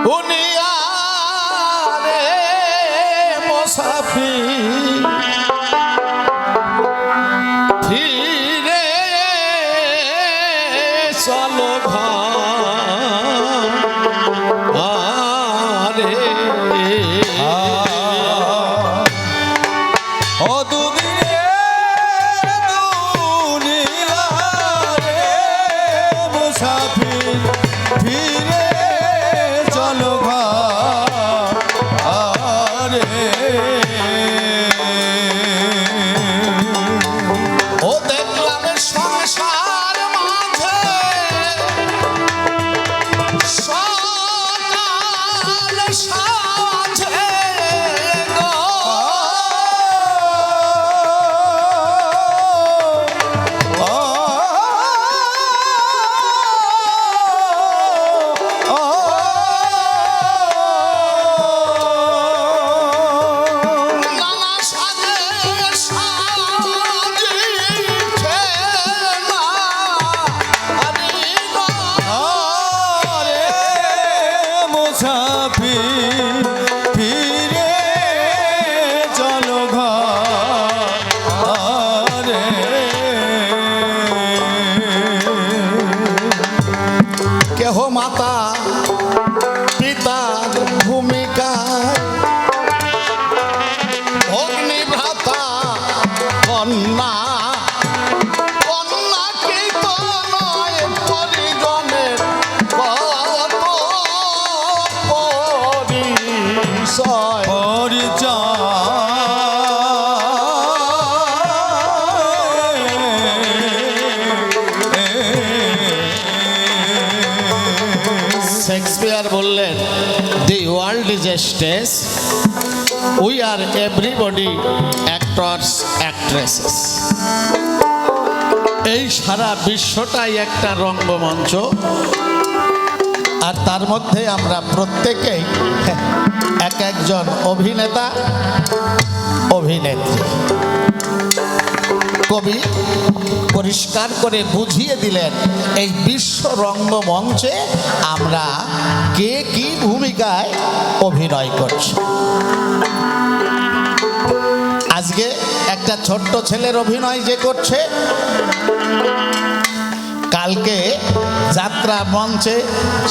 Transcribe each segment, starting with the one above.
দুনিয়ারে মুসাফির ফিরে চলো ঘরে ও দুনিয়ারে মুসাফির ফিরে চলো ঘরে ও দেখলাম সংসার মাঝে সকাল সাঁঝে গো নানা সাজে সাজিছে না আরে গো আরে মুসাফির ফিরে চলো ঘরে কেহ মাতা পিতার ভূমিকায় অগ্নিভ্রাতা কন্যা কন্যাকে তো নয় পরিজনের কত পরিচয় শেক্সপিয়ার বললেন the world is a stage we are everybody actors actresses. এই সারা বিশ্বটাই একটা রঙ্গমঞ্চ আর তার মধ্যে আমরা প্রত্যেকেই এক একজন অভিনেতা অভিনেত্রী। কবি পরিষ্কার করে বুঝিয়ে দিলেন এই বিশ্ব রঙ্গমঞ্চে আমরা কে কি ভূমিকায় অভিনয় করছি। আজকে একটা ছোট্ট ছেলের অভিনয় যে করছে, কালকে যাত্রা মঞ্চে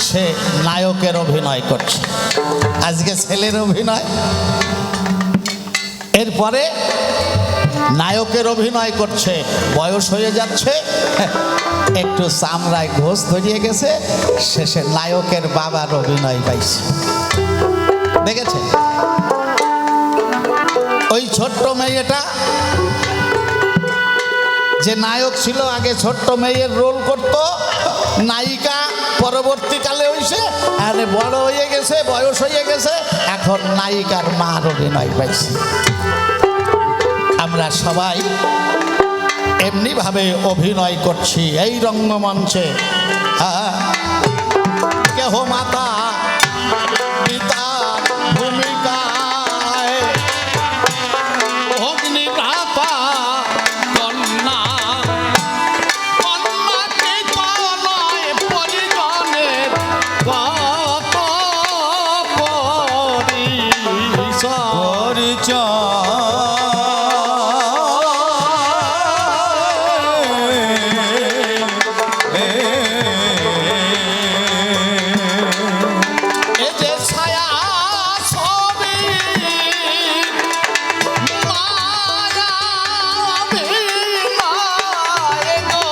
সে নায়কের অভিনয় করছে। আজকে ছেলের অভিনয়, এরপরে নায়কের অভিনয় করছে, বয়স হয়ে যাচ্ছে, একটু চামড়ায় ঘোষ ধরিয়ে গেছে, শেষে নায়কের বাবার অভিনয় পাইছে। দেখেছে ওই ছোট্ট মেয়েটা যে নায়ক ছিল, আগে ছোট্ট মেয়ের রোল করত, নায়িকা পরবর্তীকালে হয়েছে, আরে বড় হয়ে গেছে, বয়স হয়ে গেছে, এখন নায়িকার মার অভিনয় পাইছে। আমরা সবাই এমনি ভাবে অভিনয় করছি এই রঙ্গমঞ্চে। কেহ মাতা পিতার ভূমিকায় অগ্নিভ্রাতা কন্যা কন্যাকে তো নয় পরিজনের কত এ যে ছায়া ছবি মায়া অভিনয় গো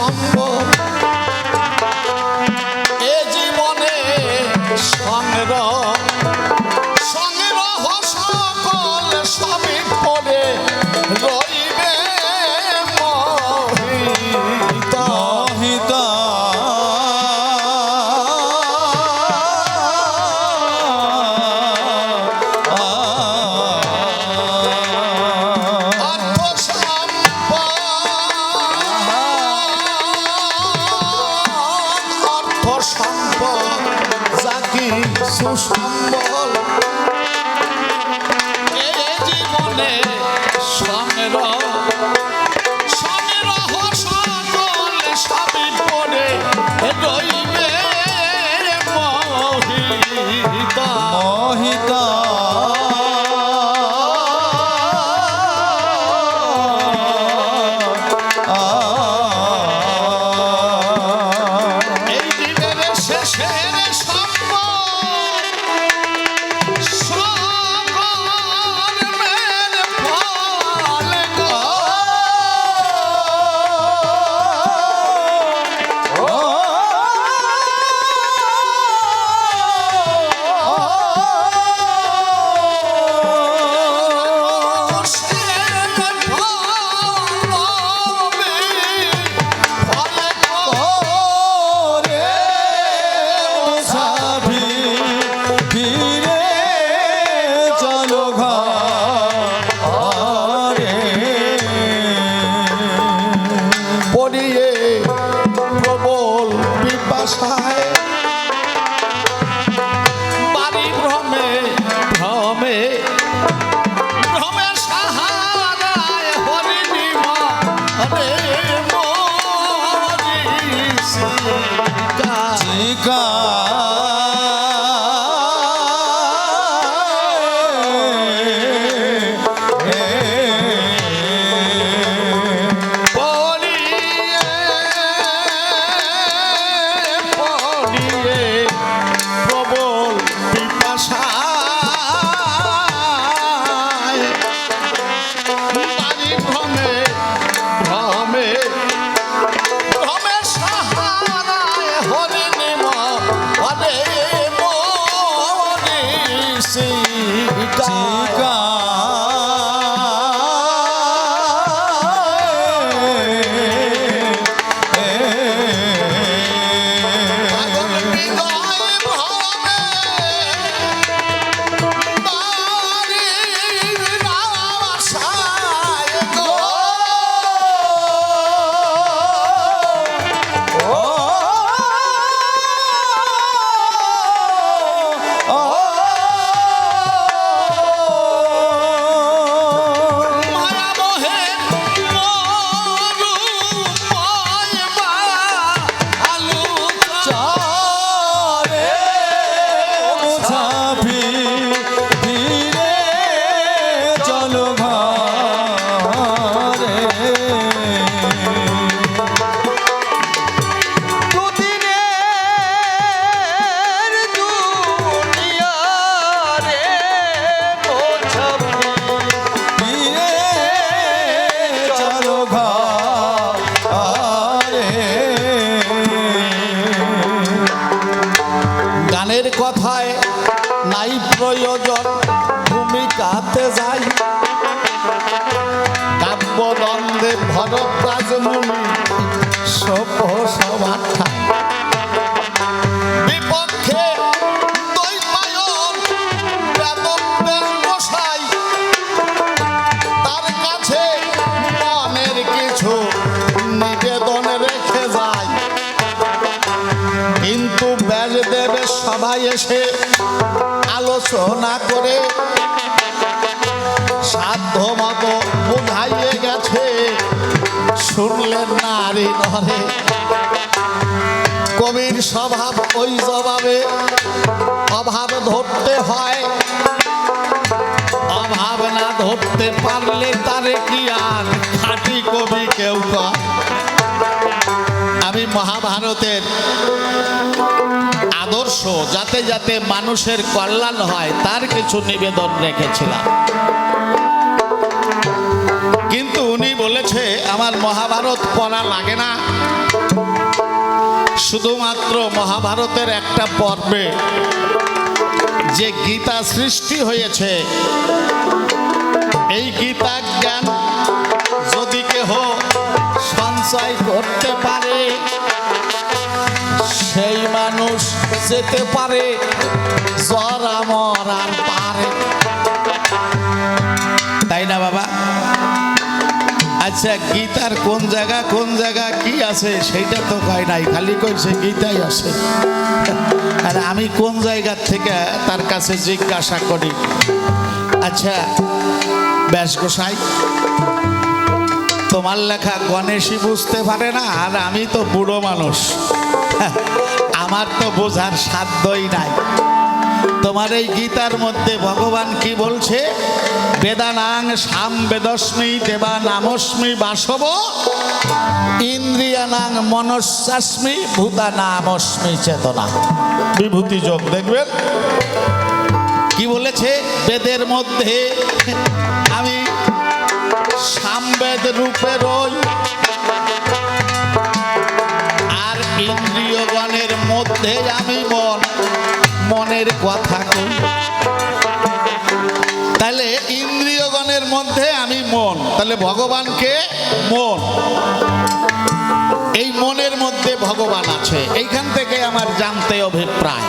সুসম্ভব এ জীবনে সংগ্রহ সংগ্রহ সকল সবই পড়ে রইবে মোহিত। মোহিতা অর্থ সম্পদ অর্থ সম্পদ যাকি সুসম্বল এ জীবনে সংগ্রহ সংগ্রহ সকল সবই পড়ে রইবে মোহিত। মোহিতা এই জীবনের শেষের সম্পদ সকলের ফল গো। ফিরে চলো ঘরে পড়িয়ে প্রবল পিপাসায় বাড়ি ভ্রমে ভ্রমে ভ্রমে সাহারায় হরিণীমা রে মরিচিকা। চিকা পড়িয়ে পড়িয়ে প্রবল পিপাসায় বাড়ি ভ্রমে ভ্রমে ভ্রমে সাহারায় হরিণীমা হরে মরিচিকা। চিকা পাগল হৃদয় ভ্রমে বাড়ির আশায় গো। মায়া মোহে মরুময় আলুকা। চারে মুসাফি ফিরে চলো ঘরে দুদিনের দুনিয়া রে ফিরে চলো ঘরে গানের কথায় নাই প্রয়োজন ভূমিকাতে যাই কাব্যদ্বন্দ্বে ভরদ্বাজ মুনি সভাঠা বিপক্ষে দৈপায়ন বেদব্যাস মশাই তার কাছে মনের কিছু নিবেদন রেখে যায় কিন্তু ব্যাসদেবের সভায় এসে আলোচনা করে সাধ্য মতো বুঝাইয়ে গেছে শুনলেন নারী ধরে কবির স্বভাব ওই জবাবে অভাব ধরতে হয় অভাব না ধরতে পারলে তারে কি আর খাঁটি কবি কেউ কয়। আমি মহাভারতের আদর্শ যাতে যাতে মানুষের কল্যাণ হয় তার কিছু নিবেদন রেখেছিলাম কিন্তু উনি বলেছে আমার মহাভারত পড়া লাগে না শুধুমাত্র মহাভারতের একটা পর্বে যে গীতা সৃষ্টি হয়েছে, এই গীতা জ্ঞান যদি কেহ সঞ্চয় করতে পারে, সেই মানুষ যেতে পারে জরা মরার পারে। তাই না বাবা? আচ্ছা, গীতার কোন জায়গা কি আছে সেইটা তো কয় নাই, খালি কইছে গীতাই আছে। আর আমি কোন জায়গা থেকে তার কাছে জিজ্ঞাসা করি, আচ্ছা ব্যাস গোসাই, তোমার লেখা গণেশই বুঝতে পারে না, আর আমি তো বুড়ো মানুষ, আমার তো বোঝার সাধ্যই নাই। তোমার এই গীতার মধ্যে ভগবান কি বলছে? বেদানাং সাম বেদস্মি দেবা নামস্মি বাসব ইন্দ্রিয়ানাং মনস্যাস্মি ভূতা নামস্মি চেতনা। বিভূতি যোগ দেখবেন কি বলেছে? বেদের মধ্যে আমি সামবেদ রূপে রই, আর ইন্দ্রিয়গণের মধ্যে আমি মনের কথা কই। তাহলে ইন্দ্রিয়গণের মধ্যে আমি মন, তাহলে ভগবানকে মন, এই মনের মধ্যে ভগবান আছে। এইখান থেকে আমার জানতে অভিপ্রায়,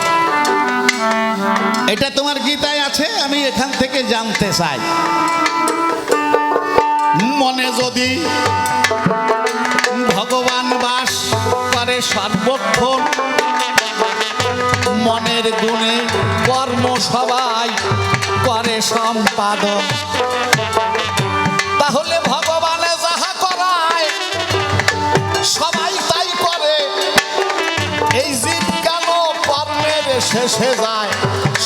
এটা তোমার গীতায় আছে, আমি এখান থেকে জানতে চাই। মনে যদি ভগবান বাস করে সর্বক্ষণ, মনের গুণে কর্ম সবাই করে সম্পাদন, তাহলে ভগবানে যাহা করায় সবাই তাই করে। এই জীব কেন কর্মের শেষে যায়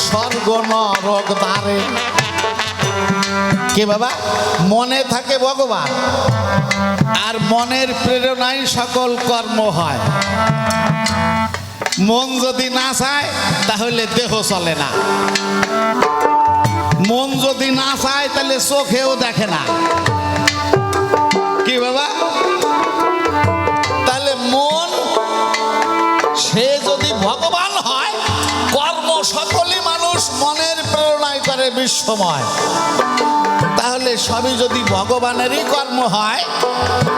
স্বর্গ নরক দ্বারে? কে বাবা? মনে থাকে ভগবান, আর মনের প্রেরণায় সকল কর্ম হয়। মন যদি না চায় তাহলে দেহ চলে না, মন যদি না চায় তাহলে চোখেও দেখে না। কি বাবা? তাহলে মন সে যদি ভগবান হয়, কর্ম সকলই মানুষ মনের প্রেরণায় করে বিশ্বময়, তাহলে সবই যদি ভগবানেরই কর্ম হয়,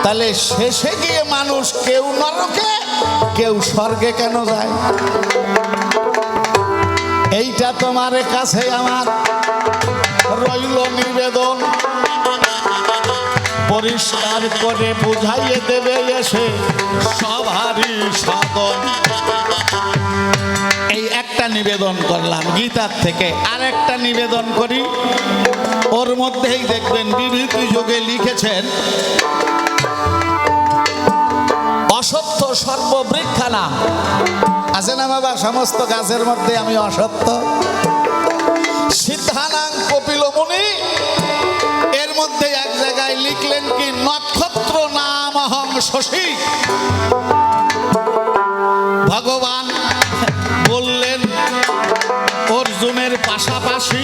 তাহলে শেষে গিয়ে মানুষ কেউ নরকে কেউ স্বর্গে কেন যায়? এইটা তোমার কাছে আমার রইল নিবেদন, পরিষ্কার করে বুঝাইয়ে দেবে এসে সবারই সাধন। এই একটা নিবেদন করলাম গীতার থেকে। আর একটা নিবেদন করি, ওর মধ্যেই দেখবেন বিভূতি যোগে লিখেছেন, অসত্য সর্ববৃক্ষানাম। আছে না বাবা? সমস্ত গাছের মধ্যে আমি অসত্য। সিদ্ধানাং কপিল মুনি, এর মধ্যে এক জায়গায় লিখলেন কি, নক্ষত্র নাম অহং শশী। ভগবান বললেন অর্জুনের পাশাপাশি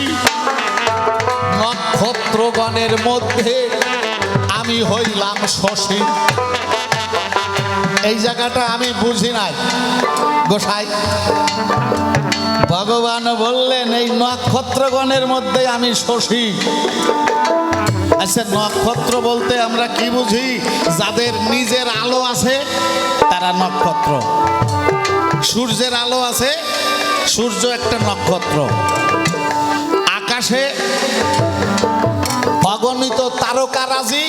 নক্ষত্রগণের মধ্যে আমি হইলাম শশী। এই জায়গাটা আমি বুঝি নাই গোসাই। ভগবান বললেন এই নক্ষত্রগণের মধ্যে আমি শশী। আচ্ছা, নক্ষত্র বলতে আমরা কি বুঝি? যাদের নিজের আলো আছে তারা নক্ষত্র। সূর্যের আলো আছে, সূর্য একটা নক্ষত্র। আকাশে অগণিত তারকারাজি,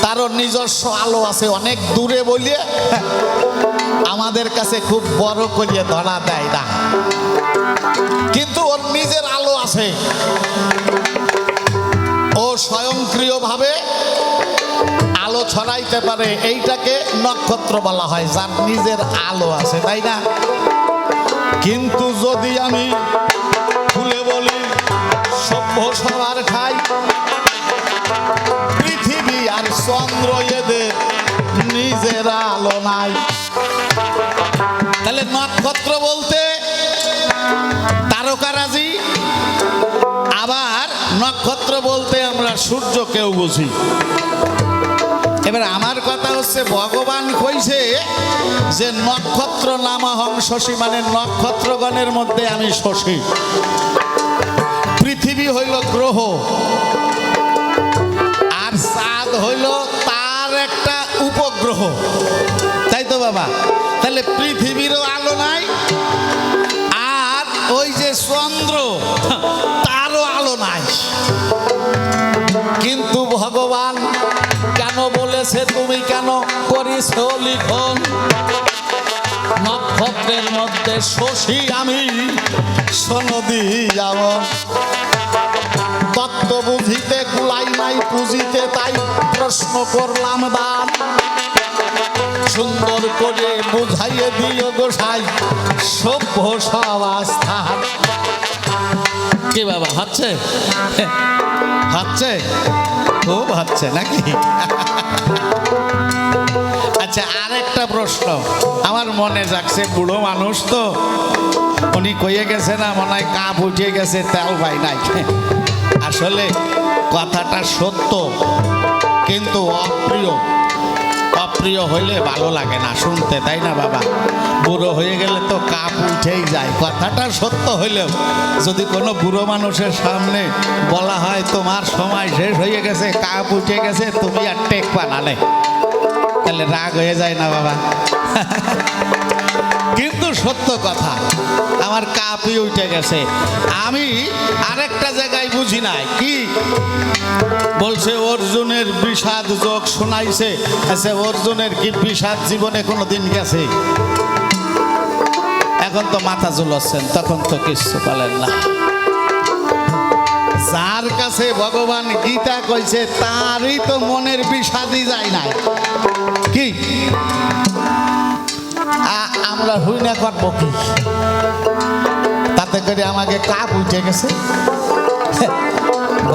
তারও নিজস্ব আলো আছে, অনেক দূরে বলিয়ে আমাদের কাছে খুব বড় করিয়ে ধরা দেয় না, কিন্তু ওর নিজের আলো আছে। ও স্বয়ংক্রিয়ভাবে আলো ছড়াইতে পারে, এইটাকে নক্ষত্র বলা হয়, যার নিজের আলো আছে, তাই না? কিন্তু যদি আমি খুলে বলি, সভ্য সবার ঠাই পৃথিবী আর চন্দ্র, এদের নিজের আলো নাই। তাহলে নক্ষত্র বলতে তারকারাজি, আবার নক্ষত্র বলতে আমরা সূর্যকেও বুঝি। এবার আমার কথা হচ্ছে ভগবান কইছে যে নক্ষত্র নামহং শশী, মানে নক্ষত্রগণের মধ্যে আমি শশী। পৃথিবী হইল গ্রহ আর চাঁদ হইল তার একটা উপগ্রহ, তাই তো বাবা? তাহলে পৃথিবীরও আলো নাই, আর ওই যে চন্দ্র তারও আলো নাই। কিন্তু ভগবান কেন বলেছে তুমি কেন করিস লিখন? নক্ষত্রের মধ্যে শশী আমি, সনদী যেমন তত্ত্ব বুঝিতে কুলাই নাই পুঁজিতে, তাই প্রশ্ন করলাম দান। সুন্দর করে বুঝাইয়ে দিও গোসাই সভ্য সবাস্থান। কি বাবা হচ্ছে? হচ্ছে, খুব হচ্ছে নাকি? আচ্ছা, আরেকটা প্রশ্ন আমার মনে যাচ্ছে, বুড়ো মানুষ তো, উনি কইয়ে গেছে না মনে হয় কাপ উঠে গেছে তেল ভাই নাই। আসলে কথাটা সত্য, কিন্তু অপ্রিয়। অপ্রিয় হইলে ভালো লাগে না শুনতে, তাই না বাবা? বুড়ো হয়ে গেলে তো কাপ উঠেই যায়। কথাটা সত্য হইলেও যদি কোনো বুড়ো মানুষের সামনে বলা হয় তোমার সময় শেষ হয়ে গেছে, কাপ উঠে গেছে, তুমি আর টেক পানালে, তাহলে রাগ হয়ে যায় না বাবা? কিন্তু সত্য কথা, আমার কাপই উঠে গেছে। আমি আরেকটা জায়গায় বুঝি নাই, কি বলছে অর্জুনের বিষাদ যোগ শোনাইছে। আচ্ছা, অর্জুনের কি বিষাদ জীবনে কোনোদিন গেছে? এখন তো মাথা ঝুলাচ্ছেন, তখন তো কিছু বলেন না। যার কাছে ভগবান গীতা কইছে তারই তো মনের বিষাদই যায় নাই। কি আমরা হুই না করবো কি? তাতে করে আমাকে কাপ উঠে গেছে।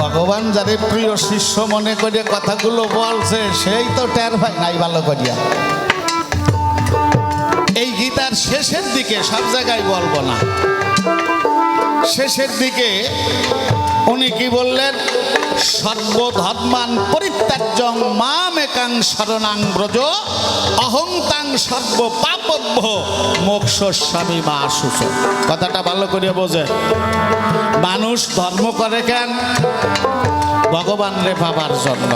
ভগবান যারে প্রিয় শিষ্য মনে করে কথাগুলো বলছে, সেই তো টের পায় নাই ভালো করিয়া। এই গীতার শেষের দিকে, সব জায়গায় বলবো না, শেষের দিকে উনি কি বললেন? সর্বধর্মান পরিত্যাজ্যং মামেকাং শরণাং ব্রজ, অহং তাং সর্ব পাপভ্য মোক্ষস্বামী মা শুচ। কথাটা ভালো করে বোঝে। মানুষ ধর্ম করে কেন? ভগবান রে পাবার জন্য।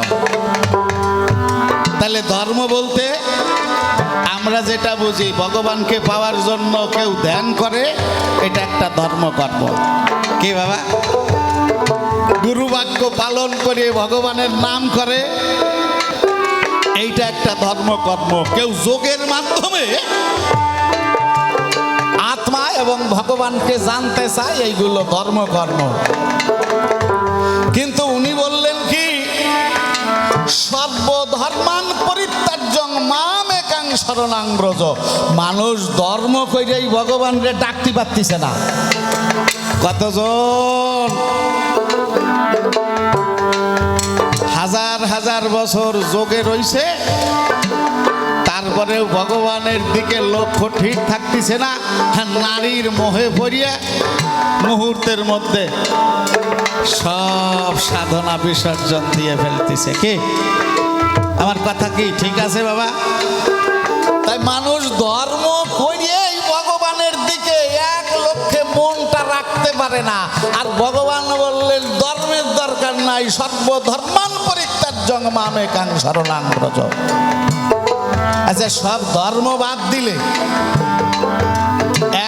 তাহলে ধর্ম বলতে আমরা যেটা বুঝি, ভগবানকে পাওয়ার জন্য কেউ ধ্যান করে, এটা একটা ধর্মকর্ম। কি বাবা? গুরুবাক্য পালন করে ভগবানের নাম করে, এইটা একটা ধর্মকর্ম। কেউ যোগের মাধ্যমে আত্মা এবং ভগবানকে জানতে চায়, এইগুলো ধর্মকর্ম। কিন্তু উনি বললেন কি? সর্বধর্মান পরিত্যাজ্যং মামেকাং শরণাং ব্রজ। মানুষ ধর্ম কইরেই ভগবানরে ডাকতে পারতিছে না। কতজন হাজার হাজার বছর যোগে রইছে, তারপরেও ভগবানের দিকে লক্ষ্য ঠিক থাকতেছে না। নারীর মোহে পড়িয়া মুহূর্তের মধ্যে সব সাধনা বিসর্জন দিয়ে ফেলতেছে। কি আমার কথা কি ঠিক আছে বাবা? তাই মানুষ ধর্ম করিয়েই ভগবানের দিকে এক লক্ষ্যে মনটা রাখতে পারে না। আর ভগবান বললেন ধর্মের দরকার নাই, সর্বধর্মান পরিত্যাজ্যং মামেকাং শরণাং ব্রজ। আচ্ছা, সব ধর্ম বাদ দিলে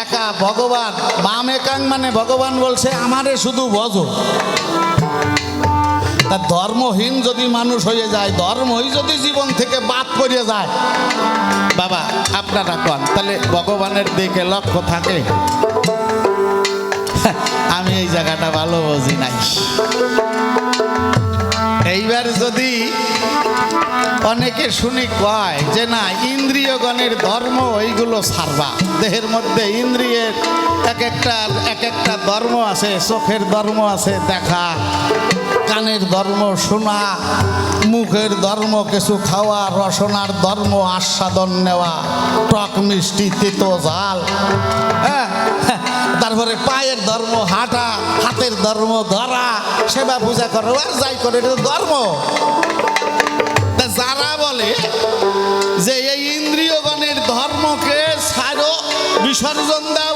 একা ভগবান, মামেকাং মানে ভগবান বলছে আমারে শুধু ভজো। তা ধর্মহীন যদি মানুষ হয়ে যায়, ধর্মই যদি জীবন থেকে বাদ করে যায়, বাবা আপনারা কন, তাহলে ভগবানের দিকে লক্ষ্য থাকে? আমি এই জায়গাটা ভালো বুঝি নাই। এইবার যদি অনেকে শুনি কয় যে না, ইন্দ্রিয়গণের ধর্ম এইগুলো ছাড়বা, দেহের মধ্যে ইন্দ্রিয়ের এক একটা ধর্ম আছে। চোখের ধর্ম আছে দেখা, কানের ধর্ম শোনা, মুখের ধর্ম কিছু খাওয়া, রসনার ধর্ম আস্বাদন নেওয়া, টক মিষ্টি তিতো ঝাল, হ্যাঁ, তারপরে পায়ের ধর্ম হাঁটা, হাতের ধর্ম ধরা, সেবা পূজা করো, আর যাই করে এটা ধর্ম। যারা বলে যে এই ইন্দ্রিয়গণের ধর্মকে ছাড়ো, বিসর্জন দাও।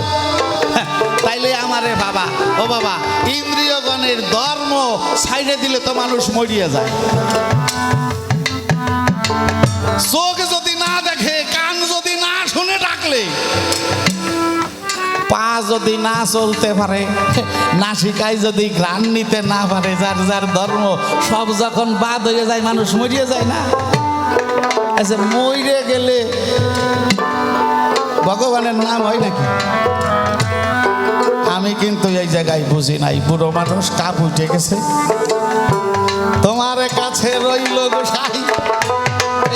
হ্যাঁ, তাইলে আমারে বাবা, ও বাবা, ইন্দ্রিয়গণের ধর্ম ছাইড়ে দিলে তো মানুষ মরিয়া যায়। চোখ যদি না দেখে, কান যদি না শুনে ডাকলে, পা যদি না চলতে পারে, নাসিকায় যদি ঘ্রাণ নিতে না পারে, যার যার ধর্ম সব যখন বাদ হয়ে যায় মানুষ মরিয়ে যায় না? আচ্ছা, মরে গেলে ভগবানের নাম হয় নাকি? আমি কিন্তু এই জায়গায় বুঝি নাই। বুড়ো মানুষ কাপ উঠে গেছে, তোমার কাছে রইল গোসাই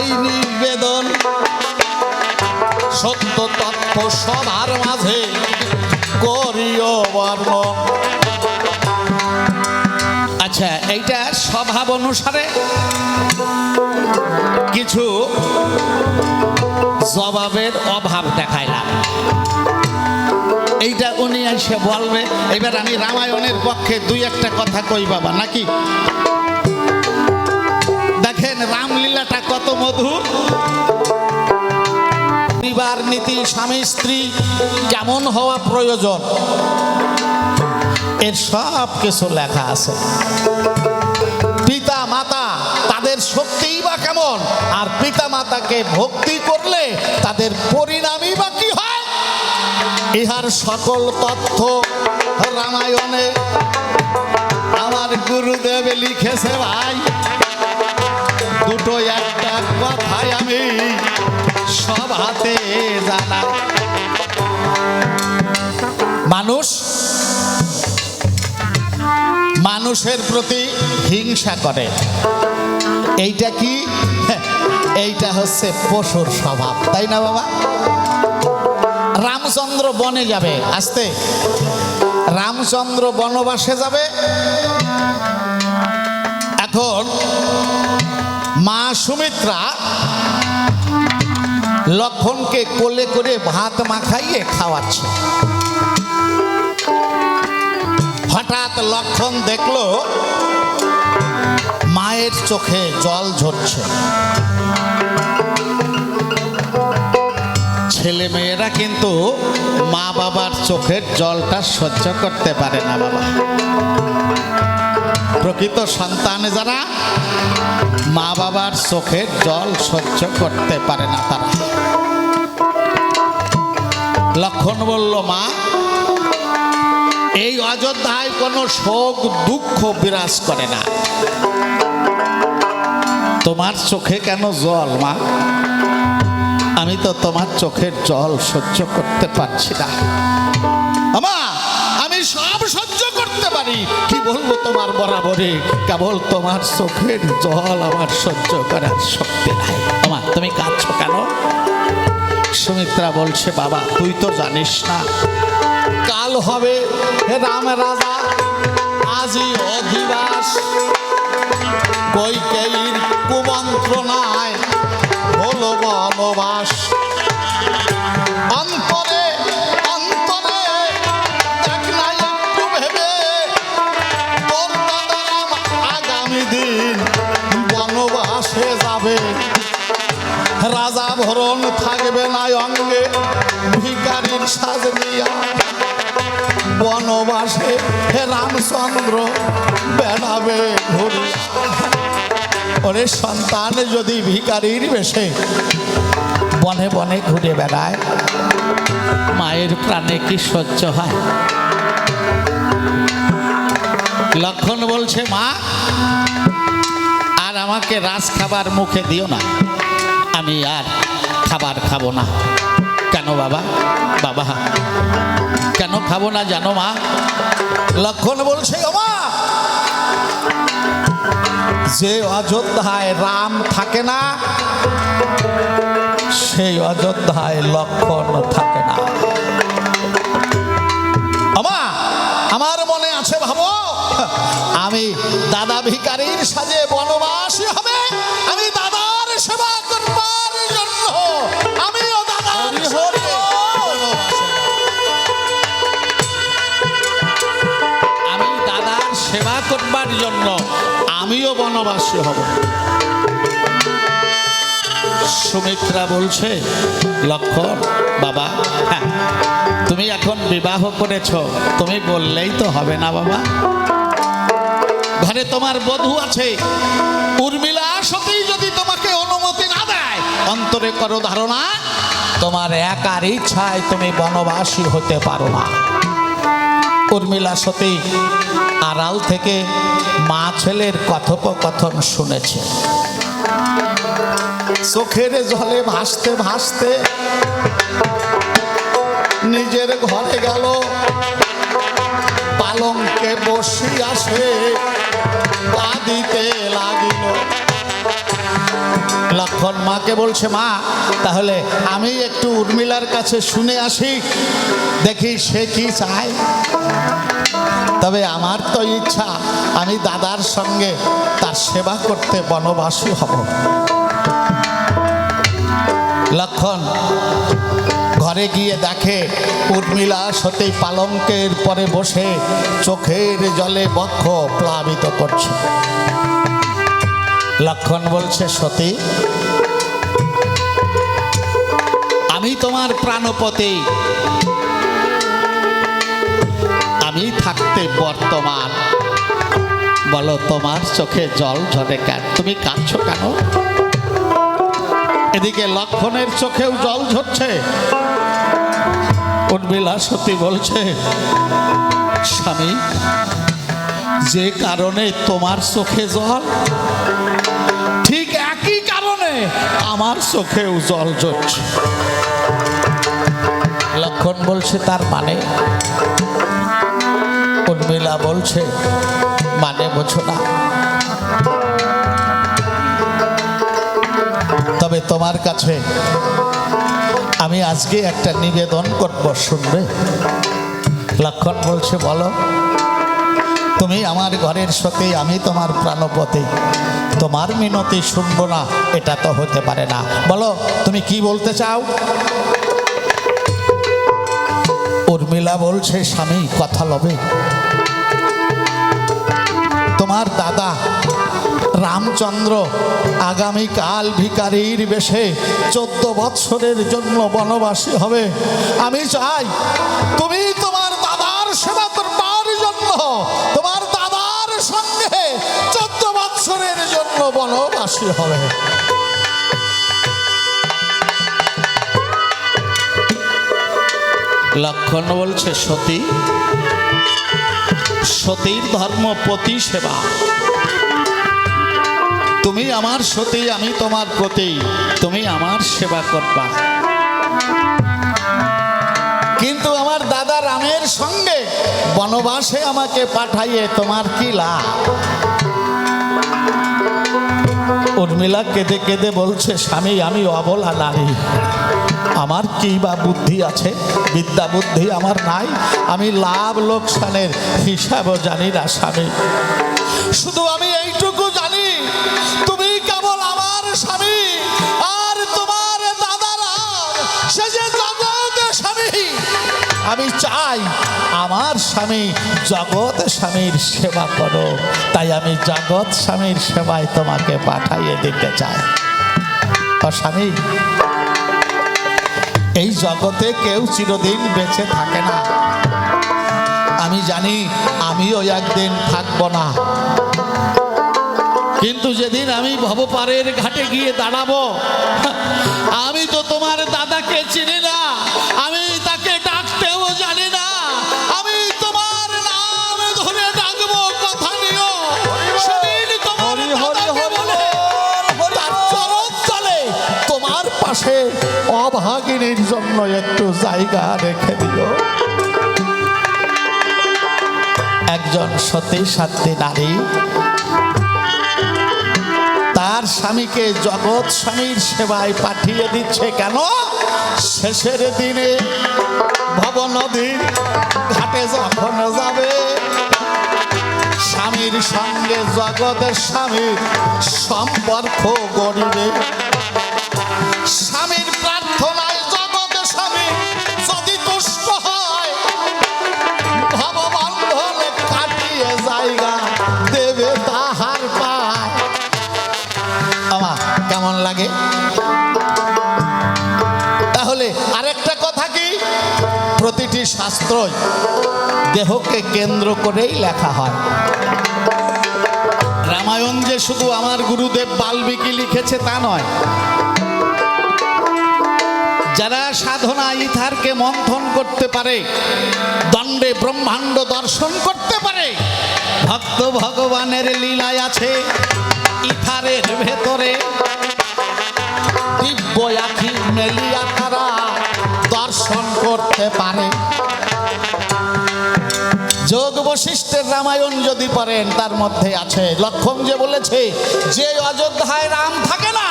এই নিবেদন, সত্য তথ্য সবার মাঝে করিও বর্ণন। আচ্ছা, এইটা স্বভাব অনুসারে কিছু জবাবের অভাব দেখাইলাম। এইটা উনি এসে বলবে। এবার আমি রামায়ণের পক্ষে দুই একটা কথা কই বাবা, নাকি? দেখেন রামলীলাটা কত মধুর। পরিবার নীতি, স্বামী স্ত্রী কেমন হওয়া প্রয়োজন, এর সব কিছু লেখা আছে। পিতা মাতা তাদের শক্তিই বা কেমন, আর পিতা মাতাকে ভক্তি করলে তাদের পরিণামই বা কি হয়, ইহার সকল তথ্য রামায়ণে আমার গুরুদেব লিখেছে ভাই। দুটো একটা কথাই আমি সব হাতে জানা। মানুষের প্রতি হিংসা করে, এইটা কি? এইটা হচ্ছে পশুর স্বভাব, তাই না বাবা? রামচন্দ্র বনে যাবে, আসতে রামচন্দ্র বনবাসে যাবে। এখন মা সুমিত্রা লক্ষণকে কোলে করে ভাত মাখাইয়ে খাওয়াচ্ছে। হঠাৎ লক্ষণ দেখলো মায়ের চোখে জল ঝরছে। ছেলে মেয়েরা কিন্তু মা বাবার চোখের জলটা সহ্য করতে পারে না বাবা। প্রকৃত সন্তান যারা মা বাবার চোখের জল সহ্য করতে পারে না, তারা। লক্ষণ বলল, মা, এই অযোধ্যায় কোনো শোক দুঃখ বিরাজ করে না, তোমার চোখে কেন জল মা? আমি তো তোমার চোখের জল সহ্য করতে পারছি না। আমা, আমি সব সহ্য করতে পারি, কি বলবো তোমার বরাবরে, কেবল তোমার চোখের জল আমার সহ্য করার শক্তি নাই। আমা, তুমি কাঁদছো কেন? সুমিত্রা বলছে, বাবা, তুই তো জানিস না কাল হবে রাম রাজা, আজি অধিবাস। কইকেয়ীর কুমন্ত্রণায় হলো বনবাস। অন্তরে অন্তরে দেখ না একটু ভেবে, তোর দাদা আগামী দিন বনবাসে যাবে। রাজা ভরণ থাকবে না অঙ্গে, ভিখারির সাজ নিয়া বনবাসে রামচন্দ্র বেড়াবে ঘুরে। ওরে সন্তান যদি ভিখারির বেশে বনে বনে ঘুরে বেড়ায়, মায়ের প্রাণে কি সহ্য হয়? লক্ষণ বলছে, মা, আর আমাকে রাজ খাবার মুখে দিও না, আমি আর খাবার খাবো না। কেন বাবা? বাবা, কেন খাবো না জানো মা? লক্ষণ বলছে, ও মা, যে অযোধ্যায় রাম থাকে না, সেই অযোধ্যায় লক্ষণ থাকে না। আমা, আমার মনে আছে, ভাবো, আমি দাদা ভিখারির সাজে বনবাসী হবে, আমি দাদার সেবা করবার জন্য, আমিও দাদার আমি দাদার সেবা করবার জন্য আমিও বনবাসী হব। সুমিত্রা বলছে, লক্ষণ বাবা, হ্যাঁ, তুমি এখন বিবাহ করেছ, তুমি বললেই তো হবে না বাবা। ঘরে তোমার বধূ আছে, উর্মিলা সতী যদি তোমাকে অনুমতি না দেয়, অন্তরে করো ধারণা তোমার একার ইচ্ছায় তুমি বনবাসী হতে পারো না। উর্মিলা সতী আড়াল থেকে মা ছেলের কথোপকথন শুনেছে। চোখের জলে ভাসতে ভাসতে নিজের ঘরে গেল, পালঙ্কে বসিয়া সে কাঁদিতে লাগিল। লক্ষণ মাকে বলছে, মা তাহলে আমি একটু উর্মিলার কাছে শুনে আসি, দেখি সে কি চায়। তবে আমার তো ইচ্ছা আমি দাদার সঙ্গে তার সেবা করতে বনবাসী হব। লক্ষণ ঘরে গিয়ে দেখে উর্মিলা সতী পালঙ্কের পরে বসে চোখের জলে বক্ষ প্লাবিত করছে। লক্ষণ বলছে, সতী আমি তোমার প্রাণপতি, আমি থাকতে বর্তমান, বলো তোমার চোখে জল ঝরে কেন, তুমি কাঁদছো কেন? এদিকে লক্ষণের চোখেও জল ঝরছে। উর্মিলা সতী বলছে, স্বামী যে কারণে তোমার চোখে জল, ঠিক একই কারণে আমার চোখেও জল ঝরছে। লক্ষণ বলছে, তার মানে? উর্মিলা বলছে, মানে বোঝো না, তবে তোমার কাছে আমি আজকে একটা নিবেদন করব, শুনবে? লক্ষণ বলছে, বলো। তুমি আমার ঘরের সতী, আমি তোমার প্রাণপতি, তোমার মিনতি শুনবো না এটা তো হতে পারে না। বলো তুমি কি বলতে চাও? উর্মিলা বলছে, স্বামী কথা লবে, তোমার দাদা রামচন্দ্র আগামীকাল ভিখারির বেশে 14 বৎসরের জন্য বনবাসী হবে। আমি চাই তুমি তোমার দাদার সেবা করবার জন্য তোমার দাদার সঙ্গে 14 বৎসরের জন্য বনবাসী হবে। লক্ষণ বলছে, সতী সতীর ধর্ম পতি সেবা, তুমি আমার সতী, আমি তোমার প্রতি, তুমি আমার সেবা করবা। কিন্তু আমার দাদা রামের সঙ্গে বনবাসে আমাকে পাঠাইয়ে তোমার কি লাভ? উর্মিলা কেঁদে কেঁদে বলছে, স্বামী আমি অবলা নারী, আমার কি বা বুদ্ধি আছে? বিদ্যা বুদ্ধি আমার নাই, আমি লাভ লোকসানের হিসাবও জানি না স্বামী। শুধু আমি এইটুকু জানি, তুমি কেবল আমার স্বামী, আর তোমার দাদারা সে যে জগৎ স্বামী। আমি চাই আমার স্বামী জগৎ স্বামীর সেবা করো, তাই আমি জগৎ স্বামীর সেবায় তোমাকে পাঠাইয়ে দিতে চাই। ও স্বামী, এই জগতে কেউ চিরদিন বেঁচে থাকে না, আমি জানি আমিও একদিন থাকবো না। কিন্তু যেদিন আমি ভবপারের ঘাটে গিয়ে দাঁড়াবো, আমি তো তোমার দাদাকে চিনি না, আমি তাকে ডাকতেও জানি না, আমি তোমার নাম ধরে ডাকবো, কথা নিও। সেদিন তোমার দাদাকে বলে তার চরণ তলে তোমার পাশে অভাগিনীর জন্য একটু জায়গা রেখে দিও। একজন সতী সাধ্বী নারী তার স্বামীকে জগৎ স্বামীর সেবায় পাঠিয়ে দিচ্ছে কেন? শেষের দিনে ভব নদীর ঘাটে যখন যাবে, স্বামীর সঙ্গে জগতের স্বামীর সম্পর্ক গড়িবে। স্বামীর প্রার্থনায় জগতের স্বামী যদি তুষ্ট হয়, ভববন্ধনে কাটিয়ে জায়গা দেবে তাহার পায়। আমার কেমন লাগে? শাস্ত্রই দেহকে কেন্দ্র করেই লেখা হয়। রামায়ণ যে শুধু আমার গুরুদেব বাল্মীকি লিখেছে তা নয়, যারা সাধনা ইথারকে মন্থন করতে পারে, দণ্ডে ব্রহ্মাণ্ড দর্শন করতে পারে, ভক্ত ভগবানের লীলায় আছে ইথারের ভেতরে, দিব্য আখি মেলিয়া তারা দর্শন করতে পারে। যোগ বশিষ্ঠের রামায়ণ যদি পড়েন তার মধ্যে আছে, লক্ষণ যে বলেছে যে অযোধ্যায় রাম থাকে না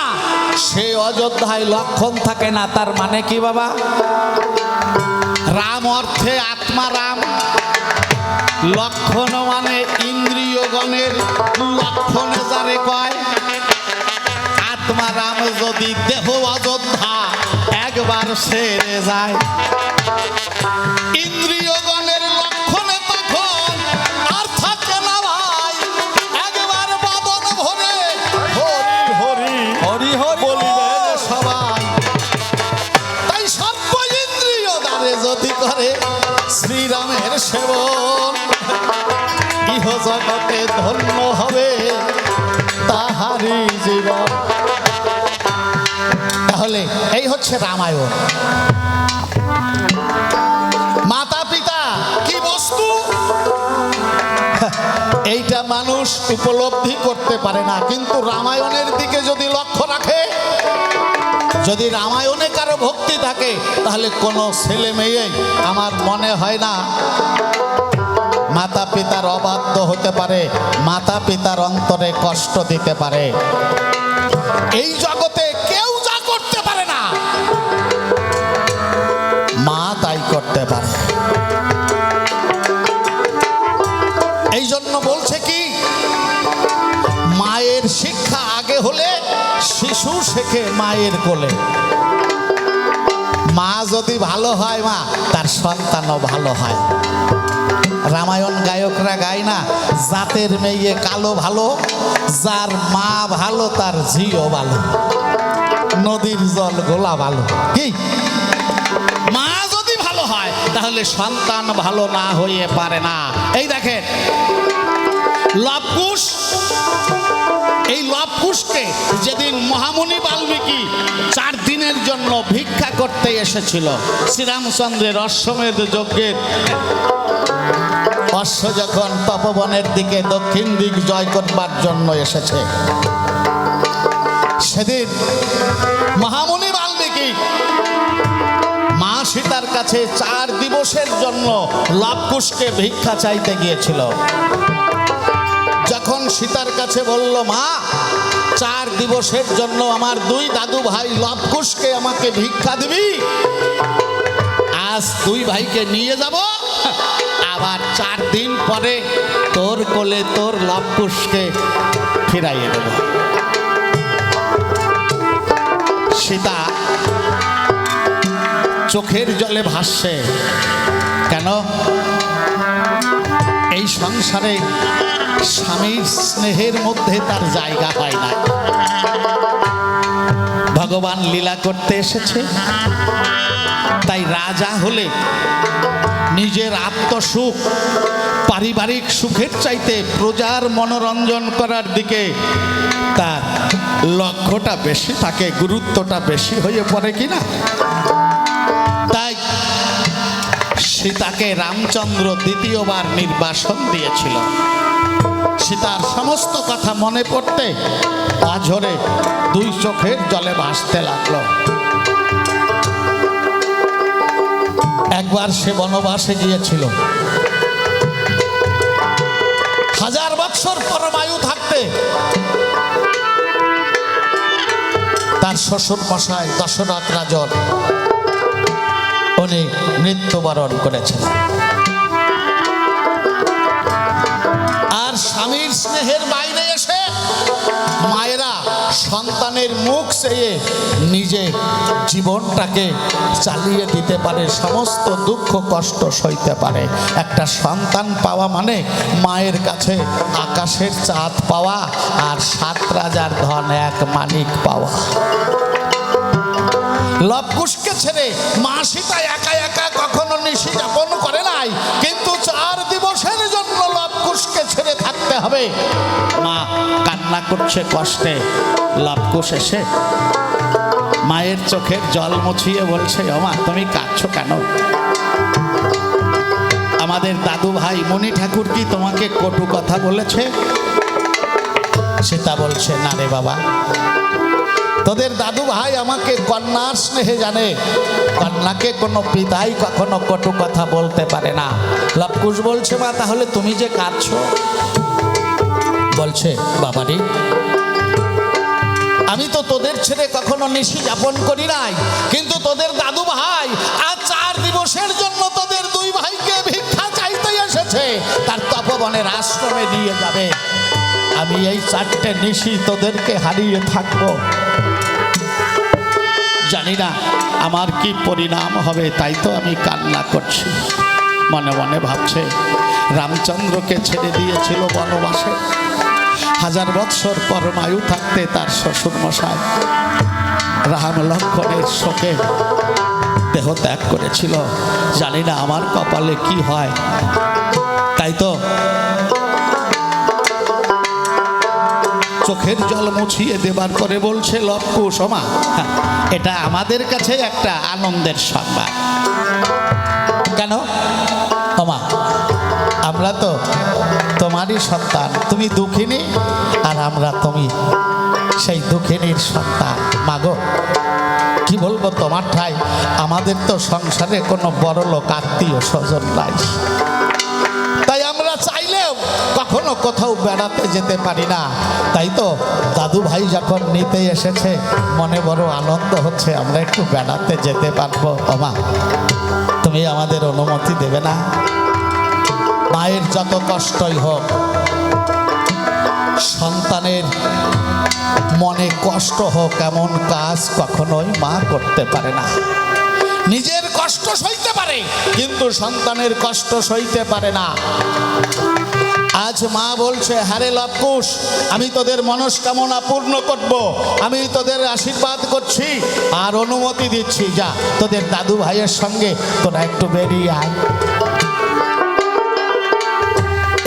সে অযোধ্যায় লক্ষণ থাকে না। তার মানে কি বাবা? রাম অর্থে আত্মা রাম, লক্ষণ মানে ইন্দ্রিয়গণের লক্ষণে যারে কয়। আত্মা রাম যদি দেহ অযোধ্যা একবার সেরে যায়, ইন্দ্রিয়গণের লক্ষণে তখন আর থাকে না ভাই, একবার বাদন ভরে হরি হরি হরি হরি বলিবেন সবাই। তাই সর্ব ইন্দ্রিয় দ্বারে যদি করে শ্রীরামের সেবন, ইহ জগতে ধন্য হবে তাহারি জীবন। তাহলে এই হচ্ছে রামায়ণ। মাতা পিতা কি বস্তু এইটা মানুষ উপলব্ধি করতে পারে না, কিন্তু রামায়ণের দিকে যদি লক্ষ্য রাখে, যদি রামায়ণে কারো ভক্তি থাকে, তাহলে কোনো ছেলে মেয়ে আমার মনে হয় না মাতা পিতার অবাধ্য হতে পারে, মাতা পিতার অন্তরে কষ্ট দিতে পারে। এই জগতে কেউ যা করতে পারে না মা তাই করতে পারে। এই জন্য বলছে কি, মায়ের শিক্ষা আগে হলে শিশু শেখে মায়ের কোলে। মা যদি ভালো হয় মা, তার সন্তানও ভালো হয়। রামায়ণ গায়করা গায় না, জাতের মেয়ে কালো ভালো, যার মা ভালো তার ঝিও ভালো, নদীর জল গোলা ভালো। কি মা যদি ভালো হয় তাহলে সন্তান ভালো না হয়ে পারে না। এই দেখেন লবকুশ, এই লবকুশকে যেদিন মহামুনি বাল্মীকি 4 দিনের জন্য ভিক্ষা করতে এসেছিল, শ্রীরামচন্দ্রের অশ্বমেধ যজ্ঞের অশ্ব যখন তপবনের দিকে দক্ষিণ দিক জয় করবার জন্য এসেছে, সেদিন মহামুনি বাল্মীকি মা সীতার কাছে 4 দিবসের জন্য লবকুশকে ভিক্ষা চাইতে গিয়েছিল। যখন সীতার কাছে বলল, মা 4 দিবসের জন্য আমার 2 দাদু ভাই লবকুশকে আমাকে ভিক্ষা দিবি, আজ 2 ভাইকে নিয়ে যাব, আবার 4 দিন পরে তোর কোলে তোর লবকুশকে ফিরাইয়ে দেব। সীতা চোখের জলে ভাসছে। কেন? এই সংসারে স্বামীর স্নেহের মধ্যে তার জায়গা হয় না। ভগবান লীলা করতে এসেছে, তাই রাজা হলে নিজের আত্মসুখ, পারিবারিক সুখের চাইতে প্রজার মনোরঞ্জন করার দিকে তার লক্ষ্যটা বেশি থাকে, গুরুত্বটা বেশি হয়ে পড়ে কিনা। তাই সীতাকে রামচন্দ্র দ্বিতীয়বার নির্বাসন দিয়েছিল। সীতার সমস্ত কথা মনে পড়তে অঝরে 2 চোখের জলে ভাসতে লাগলো। একবার সে বনবাসে গিয়েছিল, 1000 বৎসর পরমায়ু থাকতে তার শ্বশুর মশাই দশরথ রাজন উনি মৃত্যুবরণ করেছিলেন। আর স্বামীর স্নেহের বাইরে এসে মায়েরা সন্তানের মুখ চেয়ে নিজে জীবনটাকে চালিয়ে দিতে পারে, সমস্ত দুঃখ কষ্ট সইতে পারে। একটা সন্তান পাওয়া মানে মায়ের কাছে আকাশের চাঁদ পাওয়া আর 7 রাজার ধন 1 মানিক পাওয়া। লবকুশকে ছেড়ে মা সীতা একা একা কখনো নিশি যাপন করে নাই, কিন্তু 4 দিবসের জন্য লবকুশকে ছেড়ে থাকতে হবে। মা কান্না করছে কষ্টে। লবকুশ এসে মায়ের চোখের জল মুছিয়ে বলছে, ও মা তুমি কাঁদছো কেন? আমাদের দাদু ভাই মণি ঠাকুর কি তোমাকে কটু কথা বলেছে? সীতা বলছে, না রে বাবা, তোদের দাদু ভাই আমাকে কন্যার স্নেহে জানে, কন্যাকে কোনো পিতাই কখনো কটু কথা বলতে পারে না। লবকুশ বলছে, মা তাহলে তুমি যে কাঁদছো? বলছে, বাবারে আমি তো তোদের ছেড়ে কখনো নিশি যাপন করি নাই, কিন্তু তোদের দাদু ভাই আজ 4 দিবসের জন্য তোদের 2 ভাইকে ভিক্ষা চাইতে এসেছে, তার তপবনের আশ্রমে নিয়ে যাবে। আমি এই 4টে নিশি তোদেরকে হারিয়ে থাকবো, জানি না আমার কি পরিণাম হবে, তাই তো আমি কান্না করছি। মনে মনে ভাবছে, রামচন্দ্রকে ছেড়ে দিয়েছিল বনবাসে, 1000 বৎসর পরমায়ু থাকতে তার শ্বশুর মশাই রাম লক্ষ্মণের শোকে দেহ ত্যাগ করেছিল। জানি না আমার কপালে কি হয়, তাই তো চোখের জল মুছিয়ে দেবার করে বলছে লবকুশ, ওমা এটা আমাদের কাছে একটা আনন্দের সংবাদ। কেন? ওমা আমরা তো তোমারই সন্তান, তুমি দুঃখিনী আর আমরা তুমি সেই দুঃখিনীর সন্তান। মাগো কি বলবো তোমার ঠাই, আমাদের তো সংসারে কোনো বড় লোক আত্মীয় স্বজন নাই, তাই আমরা চাইলেও কখনো কোথাও বেড়াতে যেতে পারি না। তাই তো দাদু ভাই যখন নিতে এসেছে মনে বড় আনন্দ হচ্ছে, আমরা একটু বেড়াতে যেতে পারবো। ওমা তুমি আমাদের অনুমতি দেবে না? মায়ের যত কষ্টই হোক, সন্তানের মনে কষ্ট হোক এমন কাজ কখনোই মা করতে পারে না। নিজের কষ্ট সইতে পারে কিন্তু সন্তানের কষ্ট সইতে পারে না। আজ মা বলছে, হারে লবকুশ আমি তোদের মনস্কামনা পূর্ণ করব, আমি তোদের আশীর্বাদ করছি আর অনুমতি দিচ্ছি, যা তোদের দাদু ভাইয়ের সঙ্গে তোরা একটু বেরিয়ে আয়।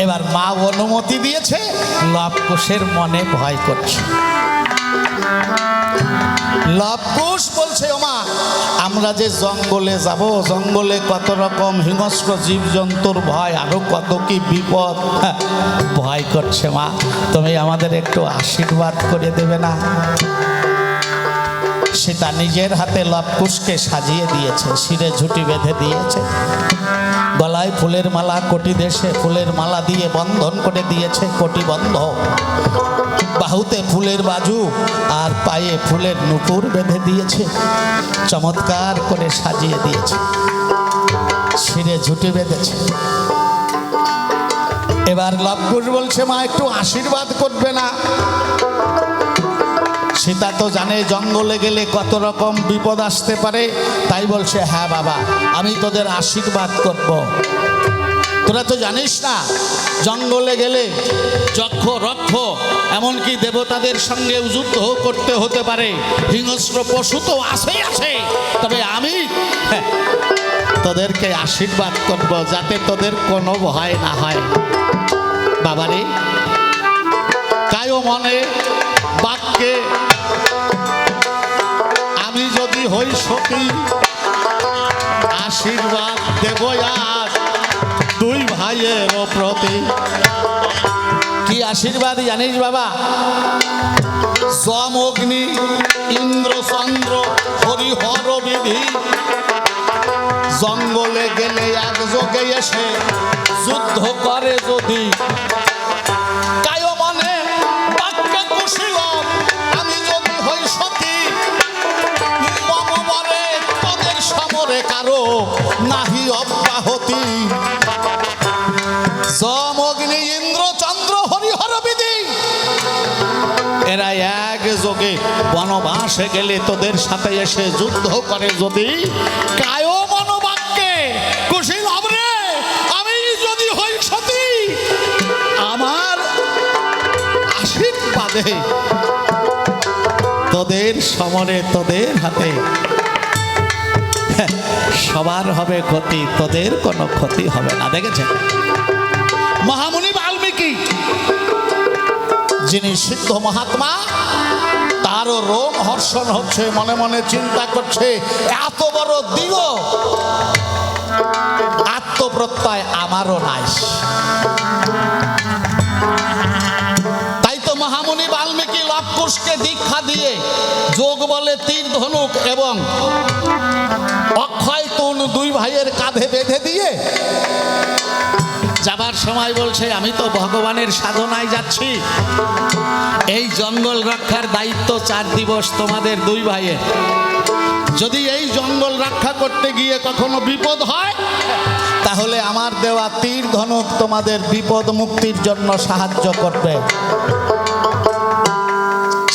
এবার মা অনুমতি দিয়েছে, লবকুশের মনে ভয় করছে। লবকুশ বলছে, ওমা আমরা যে জঙ্গলে যাব, জঙ্গলে কত রকম হিংস্র জীবজন্তুর ভয়, আরো কত কি বিপদ, ভয় করছে। মা তুমি আমাদের একটু আশীর্বাদ করে দেবে না? সীতা নিজের হাতে লবকুশকে সাজিয়ে দিয়েছে, শিরে ঝুঁটি বেঁধে দিয়েছে, গলায় ফুলের মালা, কোটি দেশে ফুলের মালা দিয়ে বন্ধন করে দিয়েছে, কোটি বন্ধ, বাহুতে ফুলের বাজু আর পায়ে ফুলের নুপুর বেঁধে দিয়েছে, চমৎকার করে সাজিয়ে দিয়েছে, শিরে ঝুঁটি বেঁধেছে। এবার লবকুশ বলছে, মা একটু আশীর্বাদ করবে না? সীতা তো জানে জঙ্গলে গেলে কত রকম বিপদ আসতে পারে, তাই বলছে, হ্যাঁ বাবা আমি তোদের আশীর্বাদ করব। তোরা তো জানিস না জঙ্গলে গেলে যক্ষ রক্ষ এমনকি দেবতাদের সঙ্গে যুদ্ধ করতে হতে পারে, হিংস্র পশু তো আছেই আছে, তবে আমি তোদেরকে আশীর্বাদ করব যাতে তোদের কোনো ভয় না হয়। বাবারে কায় মনে বাক্যে আমি যদি হই সতী, আশীর্বাদ দেব আজ 2 ভাইয়ের প্রতি। কি আশীর্বাদ জানিস বাবা? যম অগ্নি ইন্দ্র চন্দ্র হরিহর বিধি, জঙ্গলে গেলে একযোগে এসে যুদ্ধ করে যদি, কায় মনে বাক্যে কুশীল আমি যদি হই সতী, মম বলে তোদের সমরে কারো নাহি অব্যাহতি। যম অগ্নি ইন্দ্র চন্দ্র হরিহর বিধি এরা একযোগে বনবাসে গেলে তোদের সাথে এসে যুদ্ধ করে যদি, কায় মনোবাক্যে কুশীল হবে আমি যদি হই সতী, আমার আশীর্বাদে তোদের সমরে তোদের হাতে সবার হবে ক্ষতি, তোদের কোনো ক্ষতি হবে না। দেখেছেন মহামুনি বাল্মীকি, যিনি সিদ্ধ মহাত্মা, তারও রোম হর্ষণ হচ্ছে, মনে মনে চিন্তা করছে এত বড় দিগ আত্মপ্রত্যয় আমারও নাই। তাই তো মহামুনি বাল্মীকি লবকুশকে দীক্ষা দিয়ে যোগ বলে তীর ধনুক এবং অক্ষয় তুন দুই ভাইয়ের কাঁধে বেঁধে দিয়ে যাবার সময় বলছে, আমি তো ভগবানের সাধনায় যাচ্ছি, এই জঙ্গল রক্ষার দায়িত্ব 4 দিবস তোমাদের দুই ভাইয়ের। যদি এই জঙ্গল রক্ষা করতে গিয়ে কখনো বিপদ হয়, তাহলে আমার দেওয়া তীর ধনুক তোমাদের বিপদ মুক্তির জন্য সাহায্য করবে।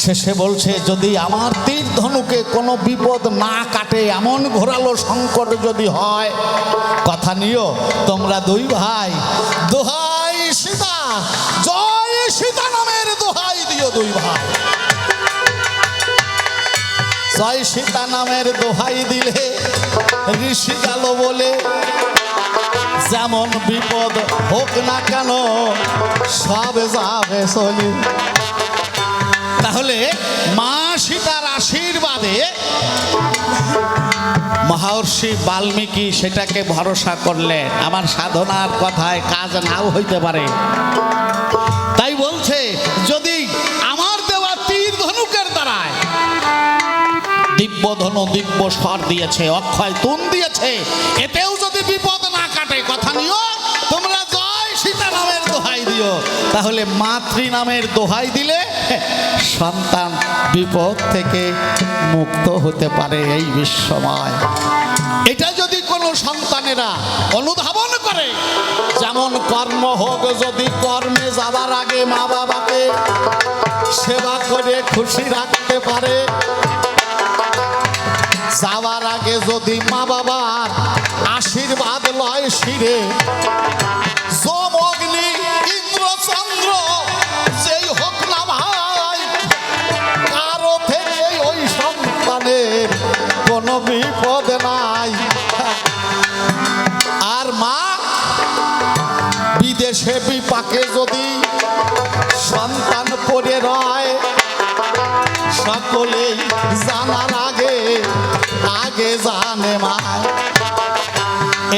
শেষে বলছে, যদি আমার তীর ধনুকে কোনো বিপদ না কাটে, এমন ঘোরালো সংকট যদি হয়, কথা নিও তোমরা দুই ভাই, দোহাই সীতা, জয় সীতা নামের দোহাই দিও দুই ভাই। জয় সীতা নামের দোহাই দিলে ঋষি গেল বলে, যেমন বিপদ হোক না কেন সব যাবে চলে। তাহলে মা সীতার আশীর্বাদে মহর্ষি বাল্মীকি সেটাকে ভরসা করলেন, আমার সাধনার কথায় কাজ নাও হইতে পারে। তাই বলছে, যদি আমার দেওয়া তীর ধনুকের দ্বারায় দিব্য ধনু দিব্য স্বর দিয়েছে, অক্ষয় তুন দিয়েছে, এতেও যদি বিপদ না কাটে, কথা নিও তোমরা জয় সীতা নামের দোহাই দিও। তাহলে মাতৃ নামের দোহাই দিলে সন্তান বিপদ থেকে মুক্ত হতে পারে এই বিশ্বময়। এটা যদি কোনো সন্তানেরা অনুধাবন করে, যেমন কর্ম হোক, যদি কর্মে যাবার আগে মা বাবাকে সেবা করে খুশি রাখতে পারে, যাওয়ার আগে যদি মা বাবার আশীর্বাদ লয় শিরে, সোম অগ্নি ইন্দ্র চন্দ্র যেই হোক না ভাই, কারো থেকে ওই সন্তানের কোনো বিপদ নাই। আর মা বিদেশে বিপাকে যদি সন্তান পড়ে রয়, সকলেই জানার আগে আগে জানে মা।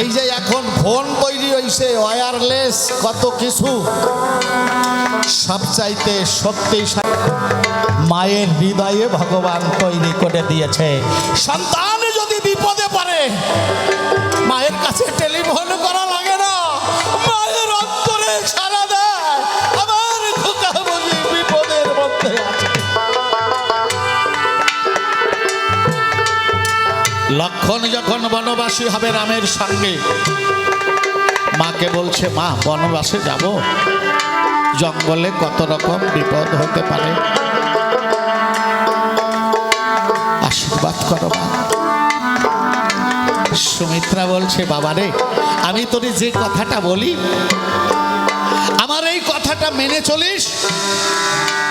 এই যে এখন ফোন তৈরি হয়েছে, ওয়্যারলেস কত কিছু, সবচাইতে শক্তিশালী মায়ের হৃদয়ে ভগবান তৈরি করে দিয়েছে। সন্তান যদি বিপদে পড়ে, মায়ের কাছে টেলিফোন করা লাগে না, মায়ের অন্তরে সাড়া দেয়, আমার খোকা বুঝি বিপদের মধ্যে আছে। লক্ষণ যখন বনবাসী হবে রামের সঙ্গে, মাকে বলছে, মা বনবাসে যাব, জঙ্গলে কত রকম বিপদ হতে পারে, আশীর্বাদ করো মা। সুমিত্রা বলছে, বাবারে, আমি তোরে যে কথাটা বলি, আমার এই কথাটা মেনে চলিস,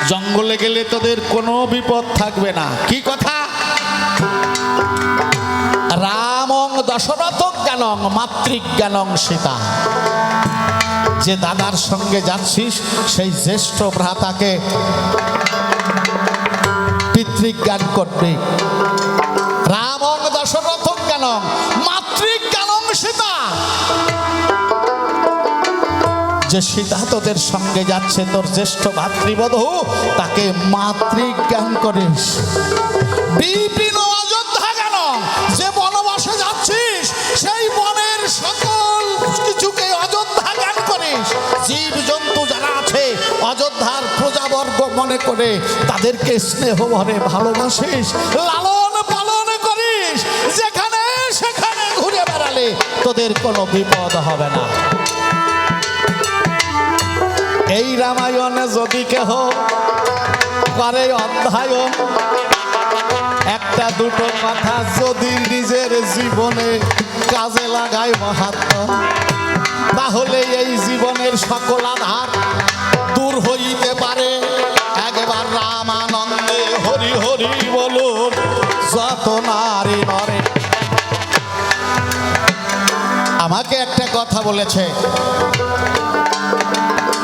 জঙ্গলে গেলে তোদের কোনো বিপদ থাকবে না। কি কথা? রামং দশরথ জ্ঞানং মাতৃজ্ঞানং সীতা। যে দাদার সঙ্গে যাচ্ছিস, সেই জ্যেষ্ঠ ভ্রাতাকে পিতৃজ্ঞান করবে। রামং দশরথ জ্ঞানং মাতৃজ্ঞানং সীতা। যে সীতা তোদের সঙ্গে যাচ্ছে, তোর জ্যেষ্ঠ ভাতৃবধূ, তাকে মাতৃজ্ঞান করিস। বিপিন অযোধ্যা জ্ঞান, যে বনবাসে যাচ্ছিস, সেই বনের সকল কিছুকে অযোধ্যা জ্ঞান করিস। জীব জন্তু যারা আছে অযোধ্যার প্রজাবর্গ মনে করে তাদেরকে স্নেহ ভরে ভালোবাসিস, লালন পালন করিস। যেখানে সেখানে ঘুরে বেড়ালে তোদের কোনো বিপদ হবে না। এই রামায়ণে যদি কেহ করে অধ্যায়ন, একটা দুটো কথা যদি নিজের জীবনে কাজে লাগায় মহাত্মা, তাহলে এই জীবনের সকল আধার দূর হইতে পারে। একবার রামানন্দে হরি হরি বলুন, যত নারী নরে। কথা বলেছে,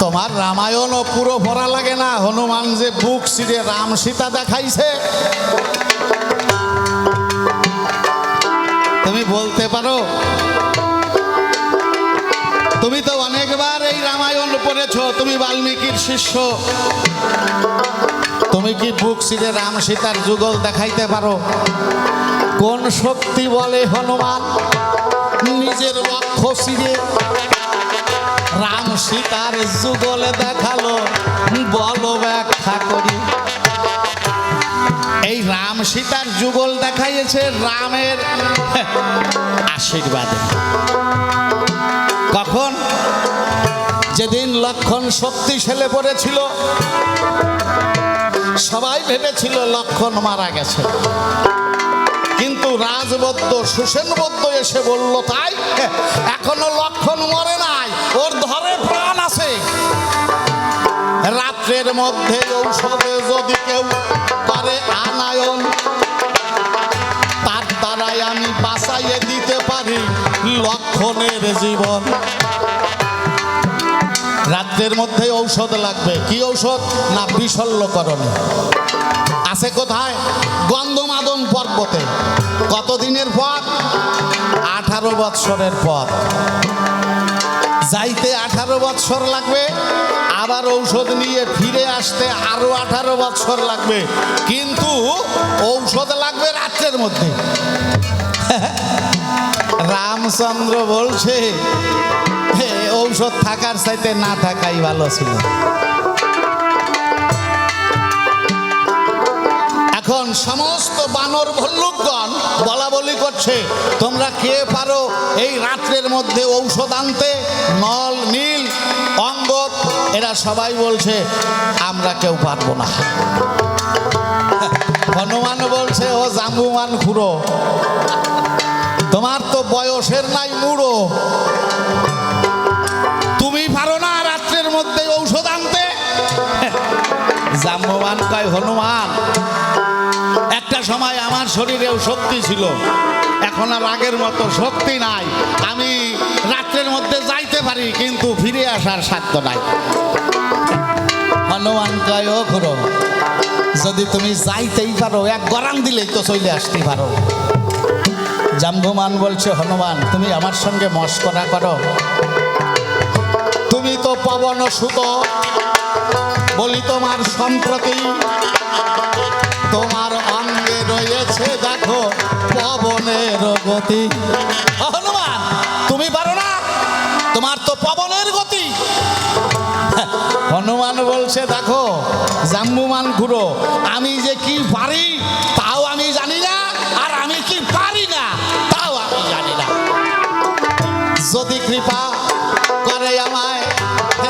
তোমার রামায়ণও পুরো পড়া লাগে না, হনুমান যে বুক ছিঁড়ে রাম সীতা দেখাইছে। তুমি বলতে পারো, তুমি তো অনেকবার এই রামায়ণ পড়েছো, তুমি বাল্মীকির শিষ্য, তুমি কি বুক ছিঁড়ে রাম সীতার যুগল দেখাইতে পারো? কোন শক্তি বলে হনুমান নিজের বক্ষ ছিঁড়ে রাম সীতার যুগলে দেখালো? বলো ব্যাখ্যা করি। এই রাম সীতার যুগল দেখাইছে রামের আশীর্বাদে। কখন? যেদিন লক্ষণ শক্তিশালী পড়েছিল, সবাই ভেবেছিল লক্ষণ মারা গেছে, কিন্তু রাজবদ্ধ সুসেনবদ্ধ এসে বলল তাই এখনো লক্ষণ মরে নাই, ওর ধরে প্রাণ আছে। রাত্রের মধ্যে ঔষধে যদি কেউ করে আনায়ন, তার দ্বারাই আমি বাঁচাইয়ে দিতে পারি লক্ষণের জীবন। রাত্রের মধ্যে ঔষধ লাগবে। কি ঔষধ? না বিশল্যকরণ। আছে কোথায়? গন্ধমাদন পর্বতে। কতদিনের পথ? 18 বৎসরের পথ। যাইতে 18 বৎসর লাগবে, আবার ঔষধ নিয়ে ফিরে আসতে আরো 18 বৎসর লাগবে, কিন্তু ঔষধ লাগবে রাত্রের মধ্যে। রামচন্দ্র বলছে ঔষধ থাকার চাইতে না থাকাই ভালো ছিল। এখন সমস্ত বানর ভল্লুকগণ বলা বলি করছে, তোমরা কে পারো এই রাত্রের মধ্যে ঔষধ আনতে? নল, নীল, অঙ্গদ এরা সবাই বলছে আমরা কেউ পারবো না। হনুমান বলছে, ও জাম্বুমান খুড়ো, তোমার তো বয়সের নাই মুড়ো, তুমি পারো না রাত্রের মধ্যে ঔষধ আনতে? জাম্বুমান কয়, হনুমান একটা সময় আমার শরীরেও শক্তি ছিল, এখন আর আগের মতো শক্তি নাই, আমি রাত্রের মধ্যে যাইতে পারি কিন্তু ফিরে আসার সাধ্য নাই। হনুমান কয়, ও খুড়ো, যদি তুমি যাইতেই পারো এক গরান দিলেই তো চলে আসতে পারো। জাম্বুমান বলছে, হনুমান তুমি আমার সঙ্গে মস্করা করো, তুমি তো পবন সুত, বলি তোমার সম্প্রতি তোমার অঙ্গে রয়েছে দেখো পবনের গতি। হনুমান তুমি পারো না, তোমার তো পবনের গতি। হনুমান বলছে, দেখো জাম্বুমান খুড়ো, আমি যে কি পারি তাও আমি জানি না, আর আমি কি পারি না তাও আমি জানি না। যদি কৃপা করে আমায়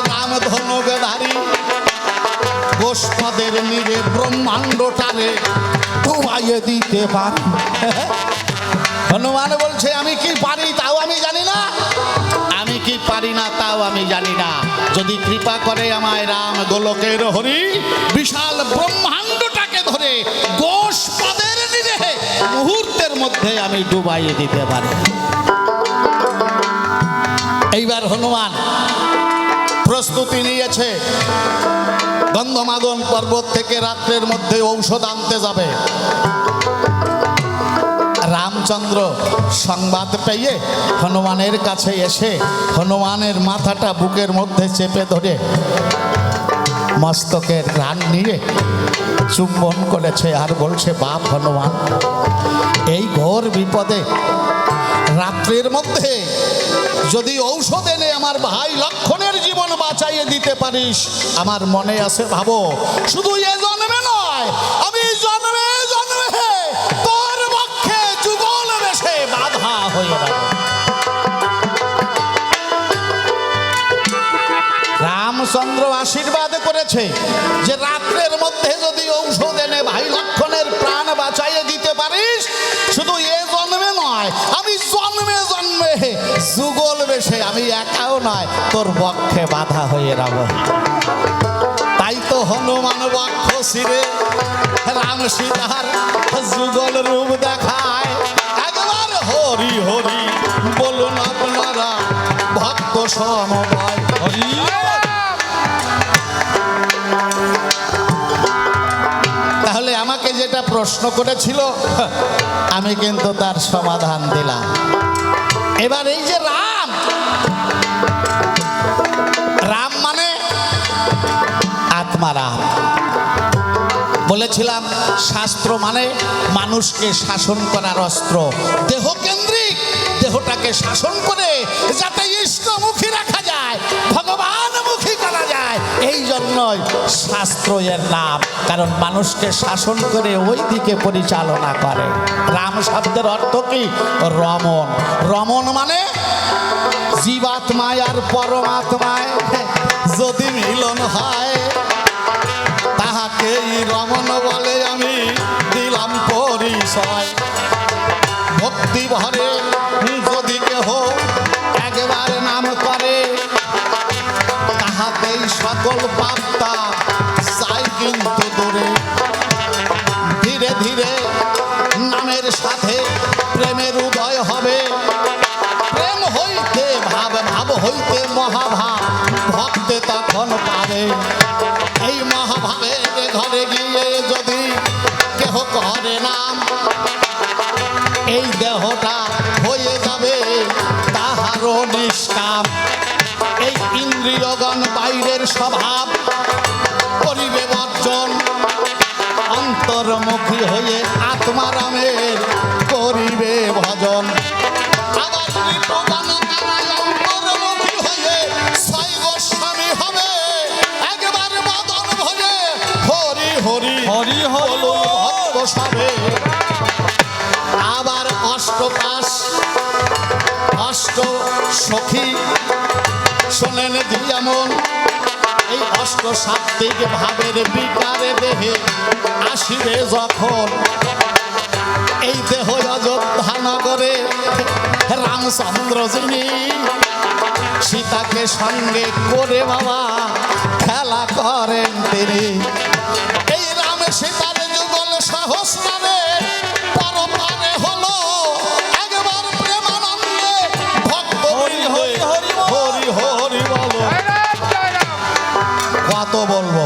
রাম ধনুকধারী, গোষ্পদের নিরে ব্রহ্মাণ্ডটারে ডুবাইয়ে দিতে পারি। হনুমান বলছে, আমি কি পারি তাও আমি জানি না, আমি কি পারি না তাও আমি জানি না। যদি কৃপা করে আমায় রাম গোলকের হরি, বিশাল ব্রহ্মাণ্ডটাকে ধরে গোষ্পদের নিরে মুহূর্তের মধ্যে আমি ডুবাইয়ে দিতে পারি। এইবার হনুমান প্রস্তুতি নিয়েছে, গন্ধমাদন পর্বত থেকে রাত্রের মধ্যে ঔষধ আনতে যাবে। রামচন্দ্র সংবাদ পেয়ে হনুমানের কাছে এসে হনুমানের মাথাটা বুকের মধ্যে চেপে ধরে মস্তকের ঘ্রাণ নিয়ে চুম্বন করেছে আর বলছে, বাপ হনুমান, এই ঘোর বিপদে রাত্রের মধ্যে যদি ঔষধ এনে আমার ভাই লক্ষণের জীবন বাঁচাইয়ে দিতে পারিস, আমার মনে আছে ভাবো, শুধু এ জন্মে নয়, আমি জন্মে জন্মে তোর পক্ষে যুগল বেশে বাধা হয়ে যাব। রামচন্দ্র আশীর্বাদ করেছে যে রাত্রের মধ্যে যদি ঔষধ এনে ভাই লক্ষণের প্রাণ বাঁচাইয়ে দিতে পারিস, শুধু এ জন্মে নয়, আমি জন্মে জন্মে যুগল বেশে, আমি একাও নয়, তোর পক্ষে বাধা হয়ে রব। তাই তো হনুমান বক্ষ ছিঁড়ে রাম সীতার যুগল রূপ দেখায়। একবার হরি হরি বলুন আপনারা। সমবায়। হরি তাহলে আমাকে যেটা প্রশ্ন করেছিল আমি কিন্তু তার সমাধান দিলাম। এবার এই যে রাম, রাম মানে আত্মারাম। বলেছিলাম শাস্ত্র মানে মানুষকে শাসন করার অস্ত্র, দেহকেন্দ্রিক, দেহটাকে শাসন করে যাতে ইষ্টমুখী রাখা যায়, ভগবানমুখী করা যায়। এই জন্যই শাস্ত্র এর নাম, কারণ মানুষকে শাসন করে ওই দিকে পরিচালনা করে। রাম শব্দের অর্থ কি? রমণ। রমণ মানে জীবাত্মায় আর পরমাত্মায় যদি মিলন হয় তাহাকেই রমণ বলে, আমি দিলাম পরিচয়। ভক্তি ভরে যদি কেহ একবার নাম করে তাহাতেই সকল পাপতা চাই কিন্তু দূরে। ধীরে ধীরে নামের সাথে প্রেমের উদয় হবে, প্রেম হইতে ভাব, ভাব হইতে মহাভাব, ভক্তে তখন পাবে। এই মহাভাবের ঘরে গিয়ে যদি কেহ করে নাম, এই দেহটা হয়ে যাবে তাহারও নিষ্কাম। এই ইন্দ্রিয়গণ বাইরের স্বভাব করিবে বর্জন, অন্তর্মুখী হয়ে আত্মারামের করিবে ভজন। আবার রিপুগণ তারাই অন্তর্মুখী হয়ে ছয় গোস্বামী হবে, একবার বদন ভরে হরি হরি হরি হরি বলুন ভক্ত সবে। আবার অষ্টপাশ অষ্ট সখী শোনেন যেমন, এই অষ্ট সাত্বিক ভাবের বিকারে দেহে আসিবে যখন, এই দেহ অযোধ্যা নগরে রামচন্দ্র যিনি সীতাকে সঙ্গে করে বাবা খেলা করেন তিনি। এই রাম সীতার যুগল সহস্রারে পরপারে হলো একবার প্রেমানন্দে ভক্ত হরি হরি হরি বল। হরি হরি বলো। কত বলবো,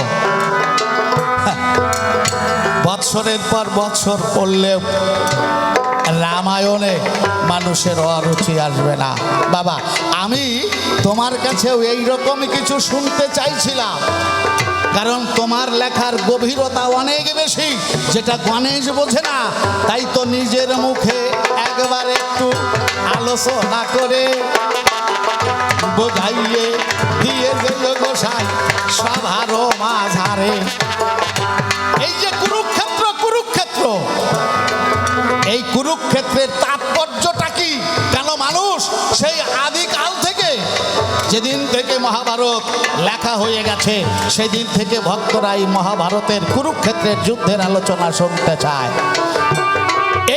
বৎসরের পর বৎসর পড়লেও রামায়ণে মানুষের অরুচি আসবে না। বাবা আমি তোমার কাছেও এইরকমই কিছু শুনতে চাইছিলাম, কারণ তোমার লেখার গভীরতা অনেক বেশি, যেটা গণেশ বোঝে না। তাই তো নিজের মুখে একবার একটু আলোচনা করে বোঝাইয়ে দিয়ে গেল গোসাই সভারও মাঝারে। এই যে কুরুক্ষেত্র, কুরুক্ষেত্র, এই কুরুক্ষেত্রের তাৎপর্যটা কি? কেন মানুষ সেই আদিকাল থেকে, যেদিন থেকে মহাভারত লেখা হয়ে গেছে সেদিন থেকে ভক্তরা এই মহাভারতের কুরুক্ষেত্রের যুদ্ধের আলোচনা শুনতে চায়।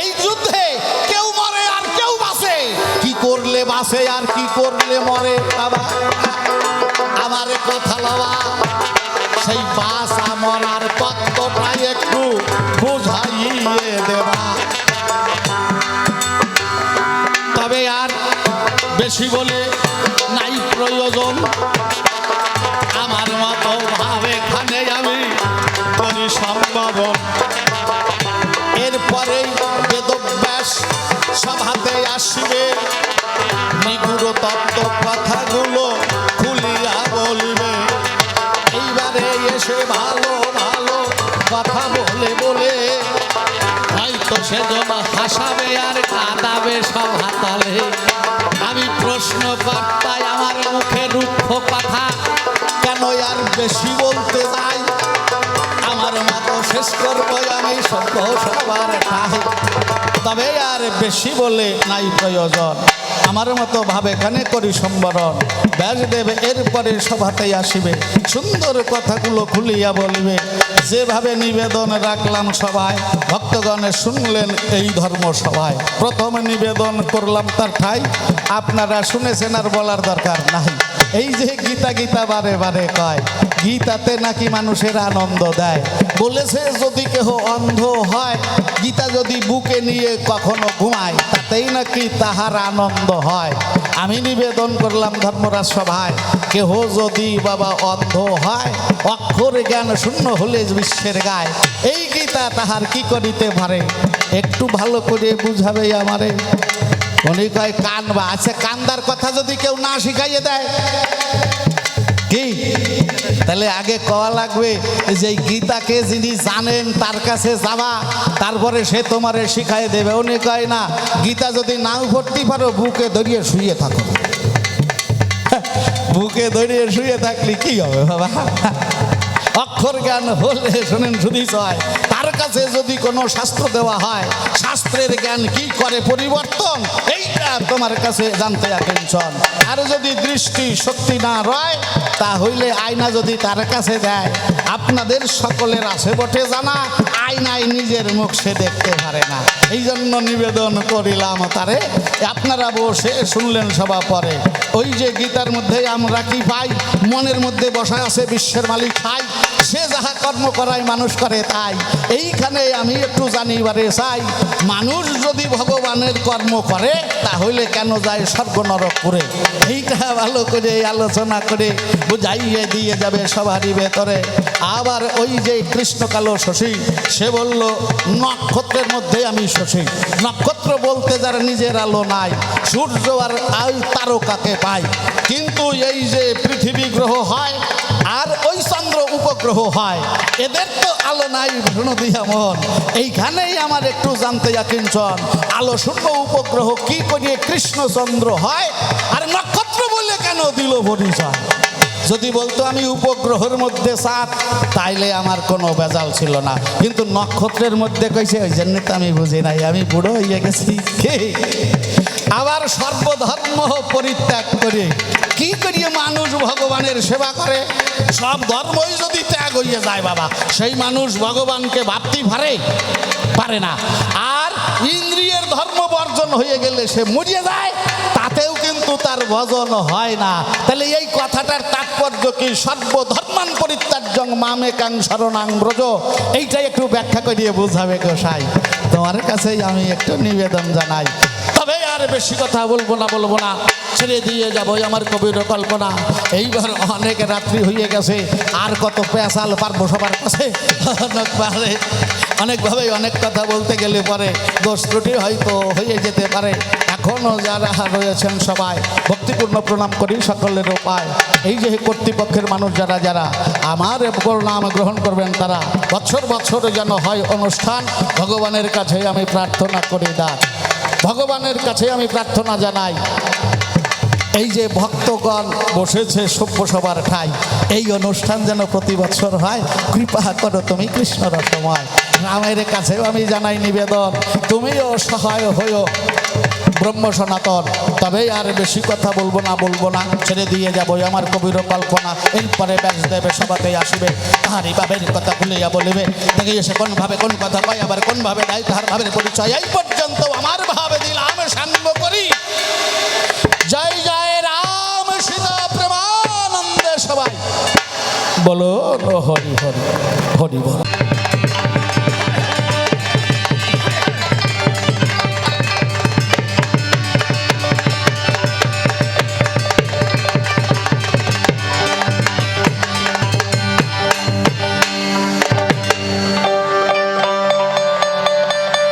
এই যুদ্ধে কেউ মরে আর কেউ বাঁচে, কি করলে বাঁচে আর কি করলে মরে। বাবা আমার কথা বাবা, সেই বাঁচা মরার তত্ত্বটাই একটু বুঝাইয়ে দেবা। তবে আর বেশি বলে নাই প্রয়োজন, আমার মতো ভাবে খানে আমি করি সম্বোধন। এরপরে বেদব্যাস সভাতে আসিবে, নিগুড় তত্ত্ব কথাগুলো খুলিয়া বলবে। এইবারে এসে ভালো ভালো কথা বলে বলে হয়তো সেজন্য হাসাবে আর কাঁদাবে সব হাতালে। আমি প্রশ্ন কর্তায় আমার মুখে রুক্ষ কথা কেন আর বেশি বলতে যাই, আমার মতো শেষ করবো আমি সভ্য সবার ঠাই। তবে আর বেশি বলে নাই প্রয়োজন, আমার মতো ভাবে কানে করি সম্বরণ। ব্যাসদেব এরপরে সভাতেই আসিবে, সুন্দর কথাগুলো খুলিয়া বলবে। যেভাবে নিবেদন রাখলাম সভায়, ভক্তগণে শুনলেন এই ধর্ম সভায়। প্রথম নিবেদন করলাম তার ঠাই, আপনারা শুনেছেন আর বলার দরকার নাই। এই যে গীতা গীতা বারে বারে কয়, গীতাতে নাকি মানুষের আনন্দ দেয়। বলেছে যদি কেহ অন্ধ হয়, গীতা যদি বুকে নিয়ে কখনো ঘুমায়, তাতেই নাকি তাহার আনন্দ হয়। আমি নিবেদন করলাম ধর্মরাজ সভায়, কেহ যদি বাবা অন্ধ হয়, অক্ষর জ্ঞান শূন্য হলে বিশ্বের গায়, এই গীতা তাহার কি করিতে পারে, একটু ভালো করে বুঝাবে আমারে। উনি কয় কানবা। আচ্ছা, কান্দার কথা যদি কেউ না শিখাইয়ে দেয় কি, তাহলে আগে কওয়া লাগবে যে এই গীতাকে যিনি জানেন তার কাছে যাবা, তারপরে সে তোমারে শিখাই দেবে। উনি কয় না, গীতা যদি নাও পড়তে পারো বুকে ধরিয়ে শুয়ে থাকো। বুকে ধরিয়ে শুয়ে থাকলে কি হবে বাবা? অক্ষর জ্ঞান হলে শোনেন শুধু হয়, তার কাছে যদি কোনো শাস্ত্র দেওয়া হয়, শাস্ত্রের জ্ঞান কি করে পরিবর্তন, এইটা তোমার কাছে জানতে আকেঞ্চন। আর যদি দৃষ্টি শক্তি না রয়, তা হইলে আয়না যদি তার কাছে দেয়, আপনাদের সকলের আছে বটে জানা, আয়নায় নিজের মুখ সে দেখতে পারে না। এই জন্য নিবেদন করিলাম তারে, আপনারা বসে শুনলেন সভা পরে। ওই যে গীতার মধ্যে আমরা কি পাই, মনের মধ্যে বসা আছে বিশ্বের মালিক খাই, সে যাহা কর্ম করায় মানুষ করে তাই। এইখানে আমি একটু জানিবারে চাই, মানুষ যদি ভগবানের কর্ম করে তাহলে কেন যায় স্বর্গ নরক করে। এইটা ভালো করে আলোচনা করে বুঝাইয়ে দিয়ে যাবে সবারই ভেতরে। আবার ওই যে কৃষ্ণকালো শশী, সে বলল নক্ষত্রের মধ্যে আমি শশী। নক্ষত্র বলতে যার নিজের আলো নাই, সূর্য আর তারকাকে পাই, কিন্তু এই যে পৃথিবী গ্রহ হয় আর ওই চন্দ্র উপগ্রহ হয়, এদের তো আলো নাই ভ্রূণ দিয়া মন। এইখানেই আমার একটু জানতে যাচ্ছেন, আলো শূন্য উপগ্রহ কি করিয়ে কৃষ্ণচন্দ্র হয়, আর নক্ষত্র বলে কেন দিল পরিচয়। যদি বলতো আমি উপগ্রহের মধ্যে চাঁদ, তাইলে আমার কোনো বেজাল ছিল না, কিন্তু নক্ষত্রের মধ্যে কইছে, ওই জন্য তো আমি বুঝি নাই, আমি বুড়ো হইয়া গেছি। আবার সর্বধর্ম পরিত্যাগ করে কি করিয়ে মানুষ ভগবানের সেবা করে। সব ধর্মই যদি ত্যাগ হইয়া যায় বাবা, সেই মানুষ ভগবানকে ভাবতে পারে না। আর ইন্দ্রিয়ের ধর্ম বর্জন হয়ে গেলে সে মরিয়ে যায়, তাতেও কিন্তু তার ভজন হয় না। তাহলে এই কথাটার তাৎপর্য কি? সর্বধর্মান পরিত্যাজ্যং মামেকাং শরণাং ব্রজ। এইটাই একটু ব্যাখ্যা করিয়ে বোঝাবে গোসাই। তোমার কাছেই আমি একটু নিবেদন জানাই। তবে আর বেশি কথা বলবো না, ছেড়ে দিয়ে যাবো আমার কবির কল্পনা। এইবার অনেক রাত্রি হয়ে গেছে, আর কত পেশাল পারবো সবার কাছে। অনেকভাবেই অনেক কথা বলতে গেলে পরে দোষ ত্রুটি হয়তো হয়ে যেতে পারে। এখনও যারা রয়েছেন সবাই ভক্তিপূর্ণ প্রণাম করি সকলের উপায়। এই যে কর্তৃপক্ষের মানুষ যারা আমার নাম গ্রহণ করবেন, তারা বছর বছর যেন হয় অনুষ্ঠান। ভগবানের কাছে আমি প্রার্থনা করি, ভগবানের কাছে আমি প্রার্থনা জানাই, এই যে ভক্তগণ বসেছে সভ্য সবার ঠাই, এই অনুষ্ঠান যেন প্রতি বছর হয়। কৃপা করো তুমি কৃষ্ণ রসময়। রামের কাছেও আমি জানাই নিবেদন, তুমিও সহায় হইও ব্রহ্ম সনাতন। তবে আর বেশি কথা বলবো না, ছেড়ে দিয়ে যাবো আমার কবির কল্পনা। এরপরে ব্যাসদেবে সবাতে আসিবে, তাহারই ভাবের কথা ভুলিয়া বলিবে। দেখে এসে কোন ভাবে কোন কথা কয়, আবার কোন ভাবে দেয় তাহার ভাবের পরিচয়। এই পর্যন্ত আমার ভাবে দিলাম সাম্য করি। জয় জয় রাম সীতা প্রেমানন্দে সবাই বলো হরি হরি হরি বল।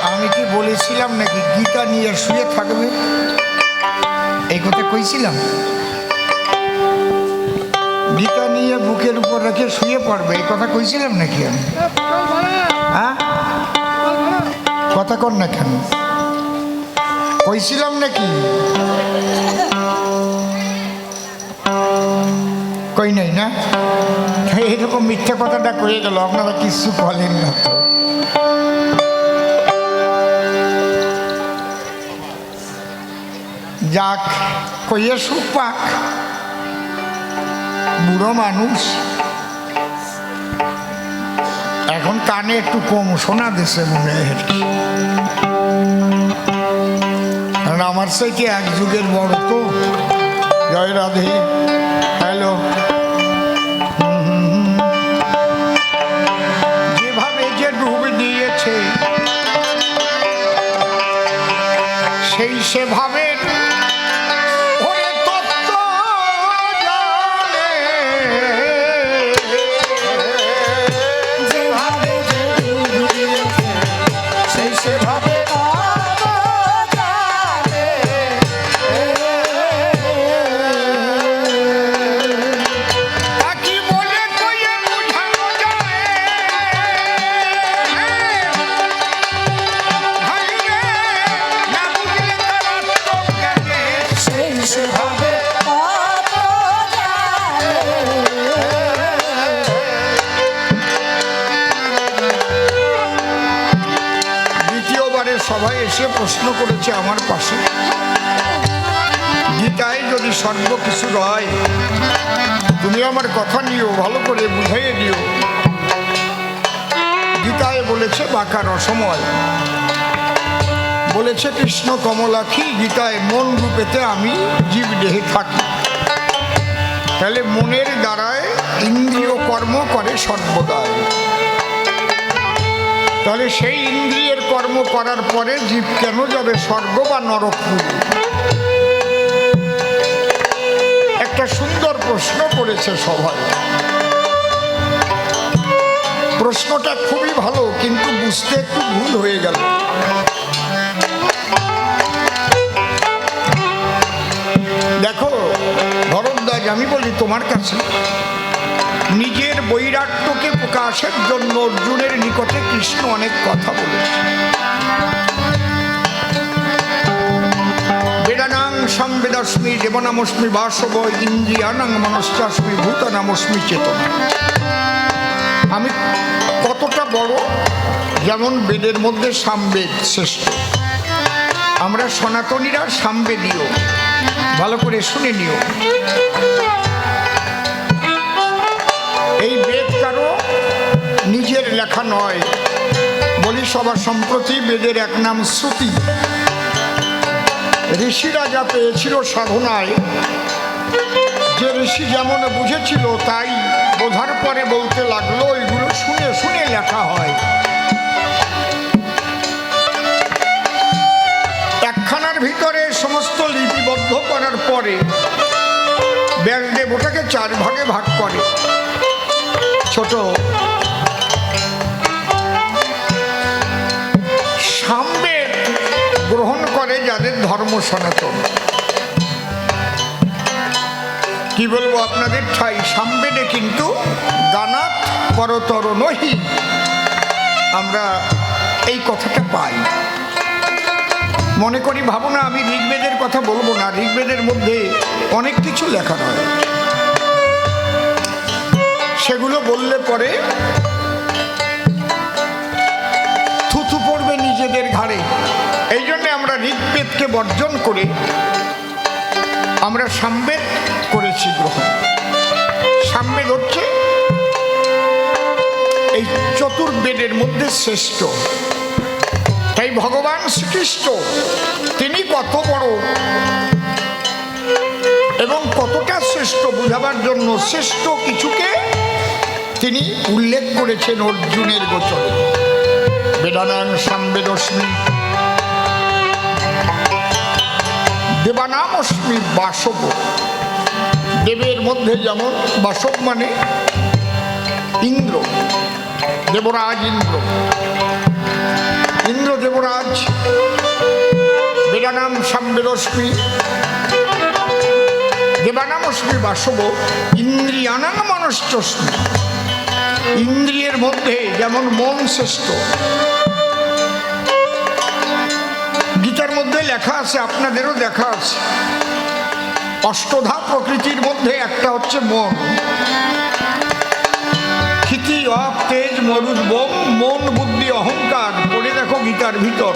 আমি কি বলেছিলাম নাকি গীতা নিয়ে শুয়ে থাকবে? এই কথা কইছিলাম, গীতা নিয়ে বুকের উপর রেখে শুয়ে পড়বে, এই কথা কইছিলাম নাকি আমি? হ্যাঁ, কথা কর না কেন? কইছিলাম নাকি? কই নাই না? এরকম মিথ্যা কথাটা কয়ে গেল, আপনারা কিছু বলেন না তো। যাক, কইয়ে সুখ পাক। বুড়ো মানুষ, এখন কানে একটু কম শোনা দিছে মনে হয়। কারণ আমার সাথে এক যুগের বড় তো। জয় রাধে। হ্যালো। যেভাবে যে ডুব দিয়েছে সেই সেভাবে ওরে সভায় এসে প্রশ্ন করেছে আমার পাশে, গীতায় যদি সর্ব কিছু রয়, তুমি আমার কথা নিও, ভালো করে বুঝাইয়ে দিও। গীতায় বলেছে বাঁকা রসময়, বলেছে কৃষ্ণ কমলাক্ষী, গীতায় মন রূপেতে আমি জীব দেহে থাকি। তাহলে মনের দ্বারায় ইন্দ্রিয় কর্ম করে সর্বদাই। তাহলে সেই ইন্দ্রিয়ের কর্ম করার পরে জীব কেন যাবে স্বর্গ বা নরকপুরী? একটা সুন্দর প্রশ্ন করেছে সবাই। প্রশ্নটা খুবই ভালো, কিন্তু বুঝতে একটু ভুল হয়ে গেল। দেখো ভরদ্বাজ, আমি বলি তোমার কাছে, নিজের বৈরাগ্যকে প্রকাশের জন্য অর্জুনের নিকটে কৃষ্ণ অনেক কথা বলেছে। বেদানাং সংবেদাস্মি দেবনামস্মি বাসব ইন্দ্রিয়ানাং মনশ্চাস্মি ভূতানামস্মি চেতনা। আমি কতটা বড়, যেমন বেদের মধ্যে সামবেদ শ্রেষ্ঠ। আমরা সনাতনীরা সামবেদীয়, ভালো করে শুনে নিও। এই বেদ কারো নিজের লেখা নয়। বলি সবার সম্প্রতি বেদের এক নাম শ্রুতি। ঋষিরা যা পেয়েছিল সাধনায়, যে ঋষি যেমন বুঝেছিল তাই বোঝার পরে বলতে লাগলো, এগুলো শুনে শুনে লেখা হয়। একখানার ভিতরে সমস্ত লিপিবদ্ধ করার পরে ব্যাসদেব ওটাকে 4 ভাগে ভাগ করে। ছোট সামবেদ গ্রহণ করে যাদের ধর্ম সনাতন। কি বলবো আপনাদের ঠাই, সামবেদে কিন্তু গানাত পরতর নহি, আমরা এই কথাটা পাই। মনে করি ভাবো না আমি ঋগ্বেদের কথা বলবো না, ঋগ্বেদের মধ্যে অনেক কিছু লেখা রয়, সেগুলো বললে পরে থুথু পড়বে নিজেদের ঘাড়ে। এই জন্যে আমরা ঋগ্বেদকে বর্জন করে আমরা সামবেদ করেছি গ্রহণ। সামবেদ হচ্ছে এই চতুর্বেদের মধ্যে শ্রেষ্ঠ। তাই ভগবান শ্রীকৃষ্ণ তিনি কত বড় এবং কতটা শ্রেষ্ঠ বুঝাবার জন্য শ্রেষ্ঠ কিছুকে তিনি উল্লেখ করেছেন অর্জুনের গোচরে। বেদানাং সামবেদস্মি দেবানামস্মি বাসব। দেবের মধ্যে যেমন বাসব মানে ইন্দ্র, দেবরাজ ইন্দ্র, ইন্দ্র দেবরাজ। বেদানাম সামবেদস্মি দেবানামস্মি বাসব ইন্দ্রিয়ানাং মনশ্চাস্মি। ইন্দ্রিয়ের মধ্যে যেমন মন শ্রেষ্ঠ। গীতার মধ্যে লেখা আছে, আপনাদেরও দেখা আছে, অষ্টধা প্রকৃতির মধ্যে একটা হচ্ছে মন। ক্ষিতি অপ তেজ মরুদ বোম, মন বুদ্ধি অহংকার। পড়ে দেখো গীতার ভিতর।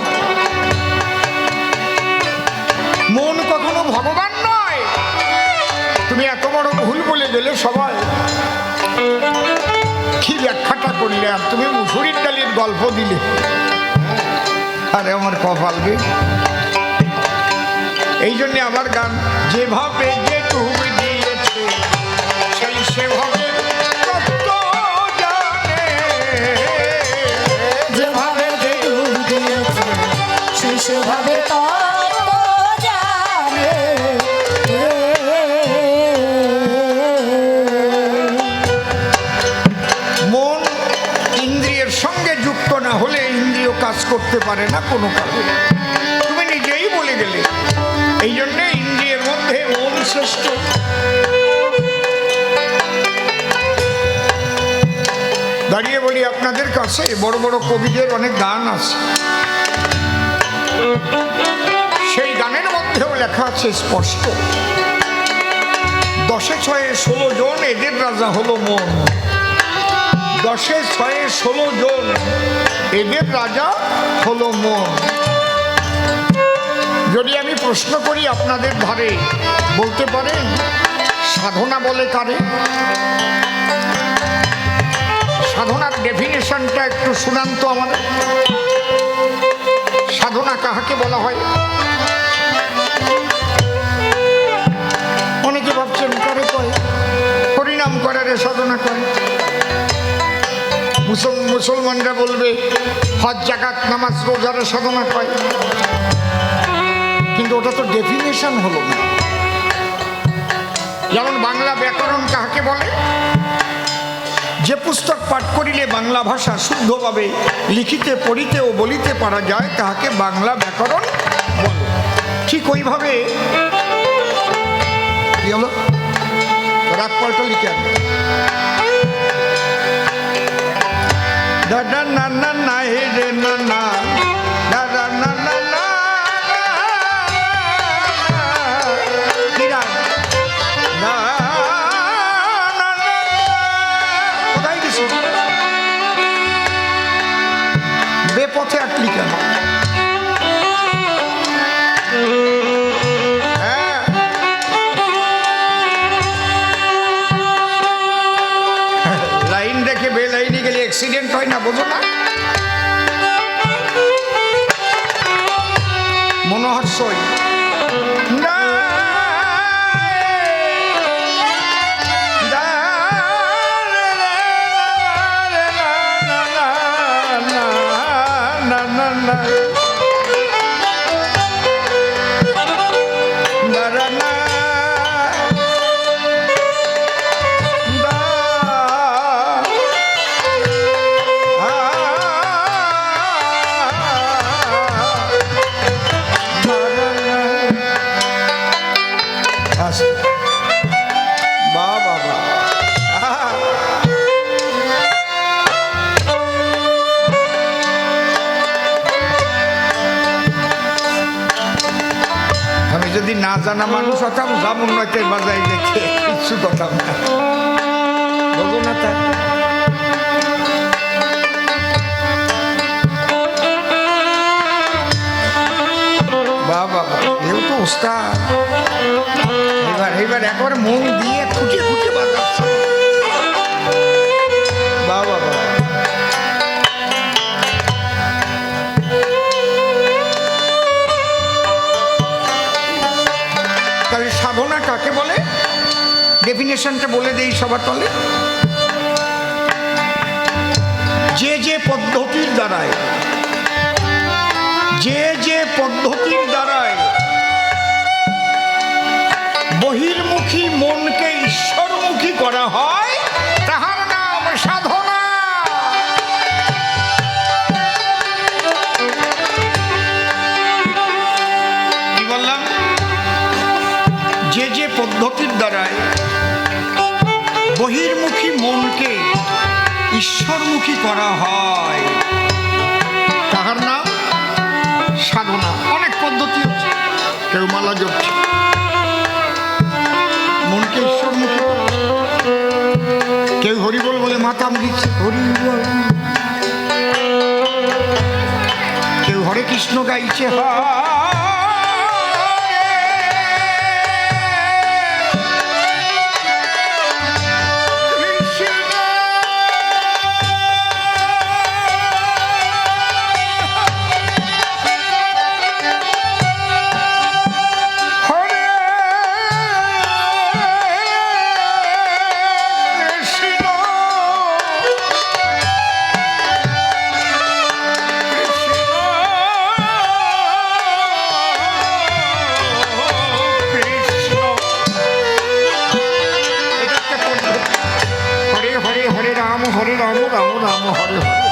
মন কখনো ভগবান নয়। তুমি এত বড় ভুল বলে গেলে সবাই। কি ব্যাখ্যাটা করলে, আর তুমি মুসুরির ডালির গল্প দিলে। আরে আমার কপাল গে। এই জন্যে আমার গান, যেভাবে যে ডুব দিয়েছে সেই সেভাবে তত্ত্ব জানে। যেভাবে যে ডুব দিয়েছে সেই সেভাবে তত্ত্ব জানে। মন ইন্দ্রিয়ের সঙ্গে যুক্ত না হলে ইন্দ্রিয় কাজ করতে পারে না কোনো কাজে। তুমি নিজেই বলে গেলে। এই জন্যে ইন্দ্রিয়ের মধ্যে মন শ্রেষ্ঠ। দাঁড়িয়ে বলি আপনাদের কাছে, বড় বড় কবিদের অনেক গান আছে, সেই গানের মধ্যেও লেখা আছে স্পষ্ট, 10 6 16 জন এদের রাজা হলো মন। 10 6 16 জন এদের রাজা হলো মন। যদি আমি প্রশ্ন করি আপনাদের ধারে, বলতে পারেন সাধনা বলে কারে? সাধনার ডেফিনেশনটা একটু শুনান তো আমাদের। সাধনা কাহাকে বলা হয়? অনেকে ভাবছেন করে কয় হরিনাম করে রে সাধনা করে। মুসলমানরা বলবে হজ জাকাত নামাজ রোজারে সাধনা করে, কিন্তু ওটা তো ডেফিনেশন হলো না। যেমন বাংলা ব্যাকরণ কাহাকে বলে? যে পুস্তক পাঠ করিলে বাংলা ভাষা শুদ্ধভাবে লিখিতে পড়িতে ও বলিতে পারা যায় তাহাকে বাংলা ব্যাকরণ বলে। ঠিক ওইভাবে কি হলো, রাগ পাল্টা লিখে দাদা না না না হে রে না না দাদা না না না বেপথে আটলি কেন? লাইন রেখে বে লাইনে গেলে অ্যাক্সিডেন্ট হয় না, বোঝো না? মনোহর্ষই যদি না জানা মানুষ হতাম জামুন নয়তের বাজাই দেখে কিছু কথা না, বোঝো না? তা বাবা এও তো উস্তাদ। এবার একবার মন দিয়ে খুঁটে খুঁটে বাজাচ্ছে। বাবা সাধনা কাকে বলে? ডেফিনেশনটা বলে দেই সবার তলে। যে যে পদ্ধতির দ্বারায় বহির্মুখী মনকে ঈশ্বরমুখী করা হয় তাহার নাম সাধনা। কি বললাম? যে পদ্ধতির দ্বারায় বহির্মুখী মনকে ঈশ্বরমুখী করা হয় তাহার নাম সাধনা। অনেক পদ্ধতি হচ্ছে, কেউ মালা জপছে, মনকে ঈশ্বরমুখী, কেউ হরিবল বলে মাতাম দিচ্ছে হরিবল, কেউ হরে কৃষ্ণ গাইছে হরে রাম রাম রাম হরে হরে।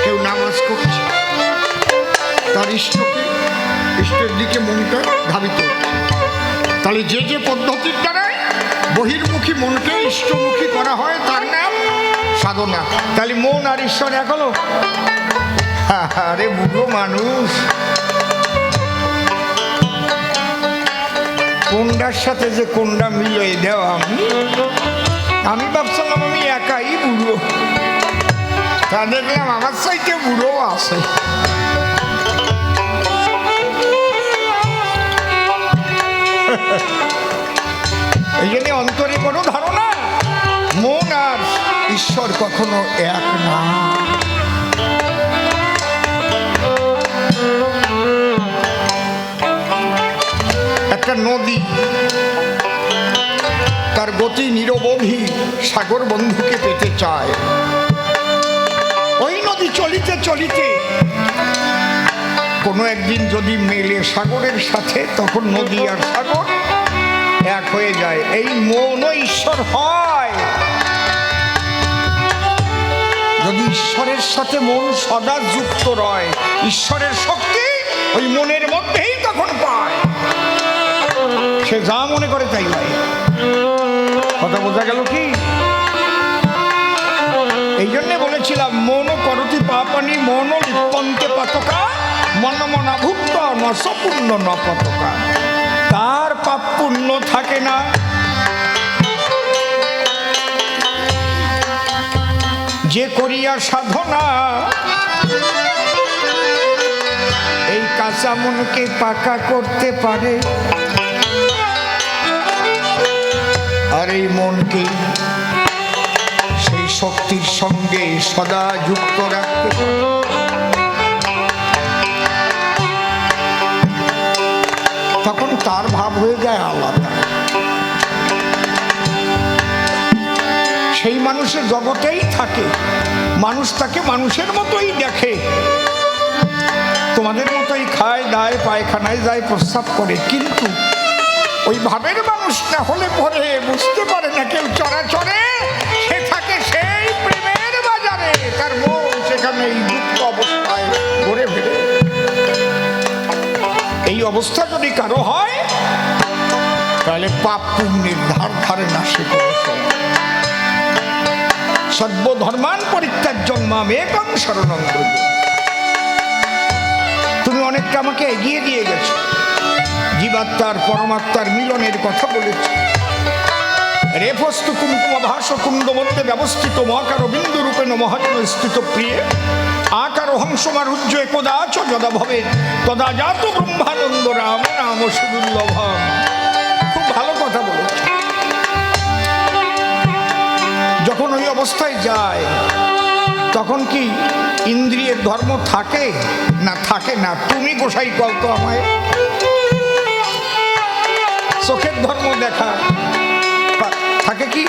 কেউ নামাজ করছে, তার ইষ্টের দিকে মনটা ধাবিত হচ্ছে। তাহলে যে পদ্ধতির দ্বারায় বহির্মুখী মনকে ইষ্টমুখী করা হয় তার নাম সাধনা। তাহলে মন আর ঈশ্বর এক হলো? আরে বুড়ো মানুষ, কোনটার সাথে যে কোনটা মিলিয়ে দেওয়া, আমি ভাবছিলাম আমি একাই বুড়ো, তা দেখলাম আমার চাইতে বুড়ো আছে। ওই জন্য অন্তরে কোনো ধারণা, মন আর ঈশ্বর কখনো এক না। একটা নদী, তার গতি নিরবধি সাগর বন্ধুকে পেতে চায়। ওই নদী চলিতে চলিতে কোনো একদিন যদি মেলে সাগরের সাথে, তখন নদী আর সাগর এক হয়ে যায়। এই মনও ঈশ্বর হয়। যদি ঈশ্বরের সাথে মন সদা যুক্ত রয়, ঈশ্বরের শক্তি ওই মনের মধ্যেই তখন পায়। সে যা মনে করে তাই হয়। কথা বোঝা গেল কি? এই জন্যে বলেছিলাম, মন করতি পাপানি মন লিপ্পন্তে পাতকা মন মনা ভুক্ত নশপূর্ণ ন পতকা। তার পাপ পুণ্য থাকে না। যে করিয়া সাধনা এই কাঁচা মনকে পাকা করতে পারে, আর এই মনকে সেই শক্তির সঙ্গে সদা যুক্ত রাখতে পারে। তখন তার ভাব হয়ে যায় আলাদা। সেই মানুষের জগতেই থাকে, মানুষ তাকে মানুষের মতোই দেখে, তোমাদের মতোই খায় দায়, পায়খানায় যায়, প্রস্রাব করে। কিন্তু ওই ভাবের মানুষ না হলে পরে বুঝতে পারে না কেউ চরাচরে। সে থাকে সেই প্রেমের বাজারে, তার মন সেখানে এই যুক্ত অবস্থায় ঘুরে ফিরে। এই অবস্থা যদি কারো হয়, তাহলে পাপ পুণ্যের ধার ধারে না। সে সর্বধর্মান পরিত্যাজ্যং মাম একং শরণং ব্রজ। তুমি অনেকটা আমাকে এগিয়ে দিয়ে গেছো, জীবাত্মার পরমাত্মার মিলনের কথা বলেছি। রেফস্তু কুঙ্কুম ভাস কুণ্ড মধ্যে ব্যবস্থিত মহাকার বিন্দু রূপে মহাজন স্থিত প্রিয়ে আকার হংসমার উজ্জ একদাচ যদা ভবে তদা জাত ব্রহ্মানন্দ রাম নাম সুদুর্লভম। খুব ভালো কথা বলেছে। যখন ওই অবস্থায় যায়, তখন কি ইন্দ্রিয়ের ধর্ম থাকে না থাকে না? তুমি গোসাই কল তো আমায়। চোখের ধর্ম দেখা থাকে কি?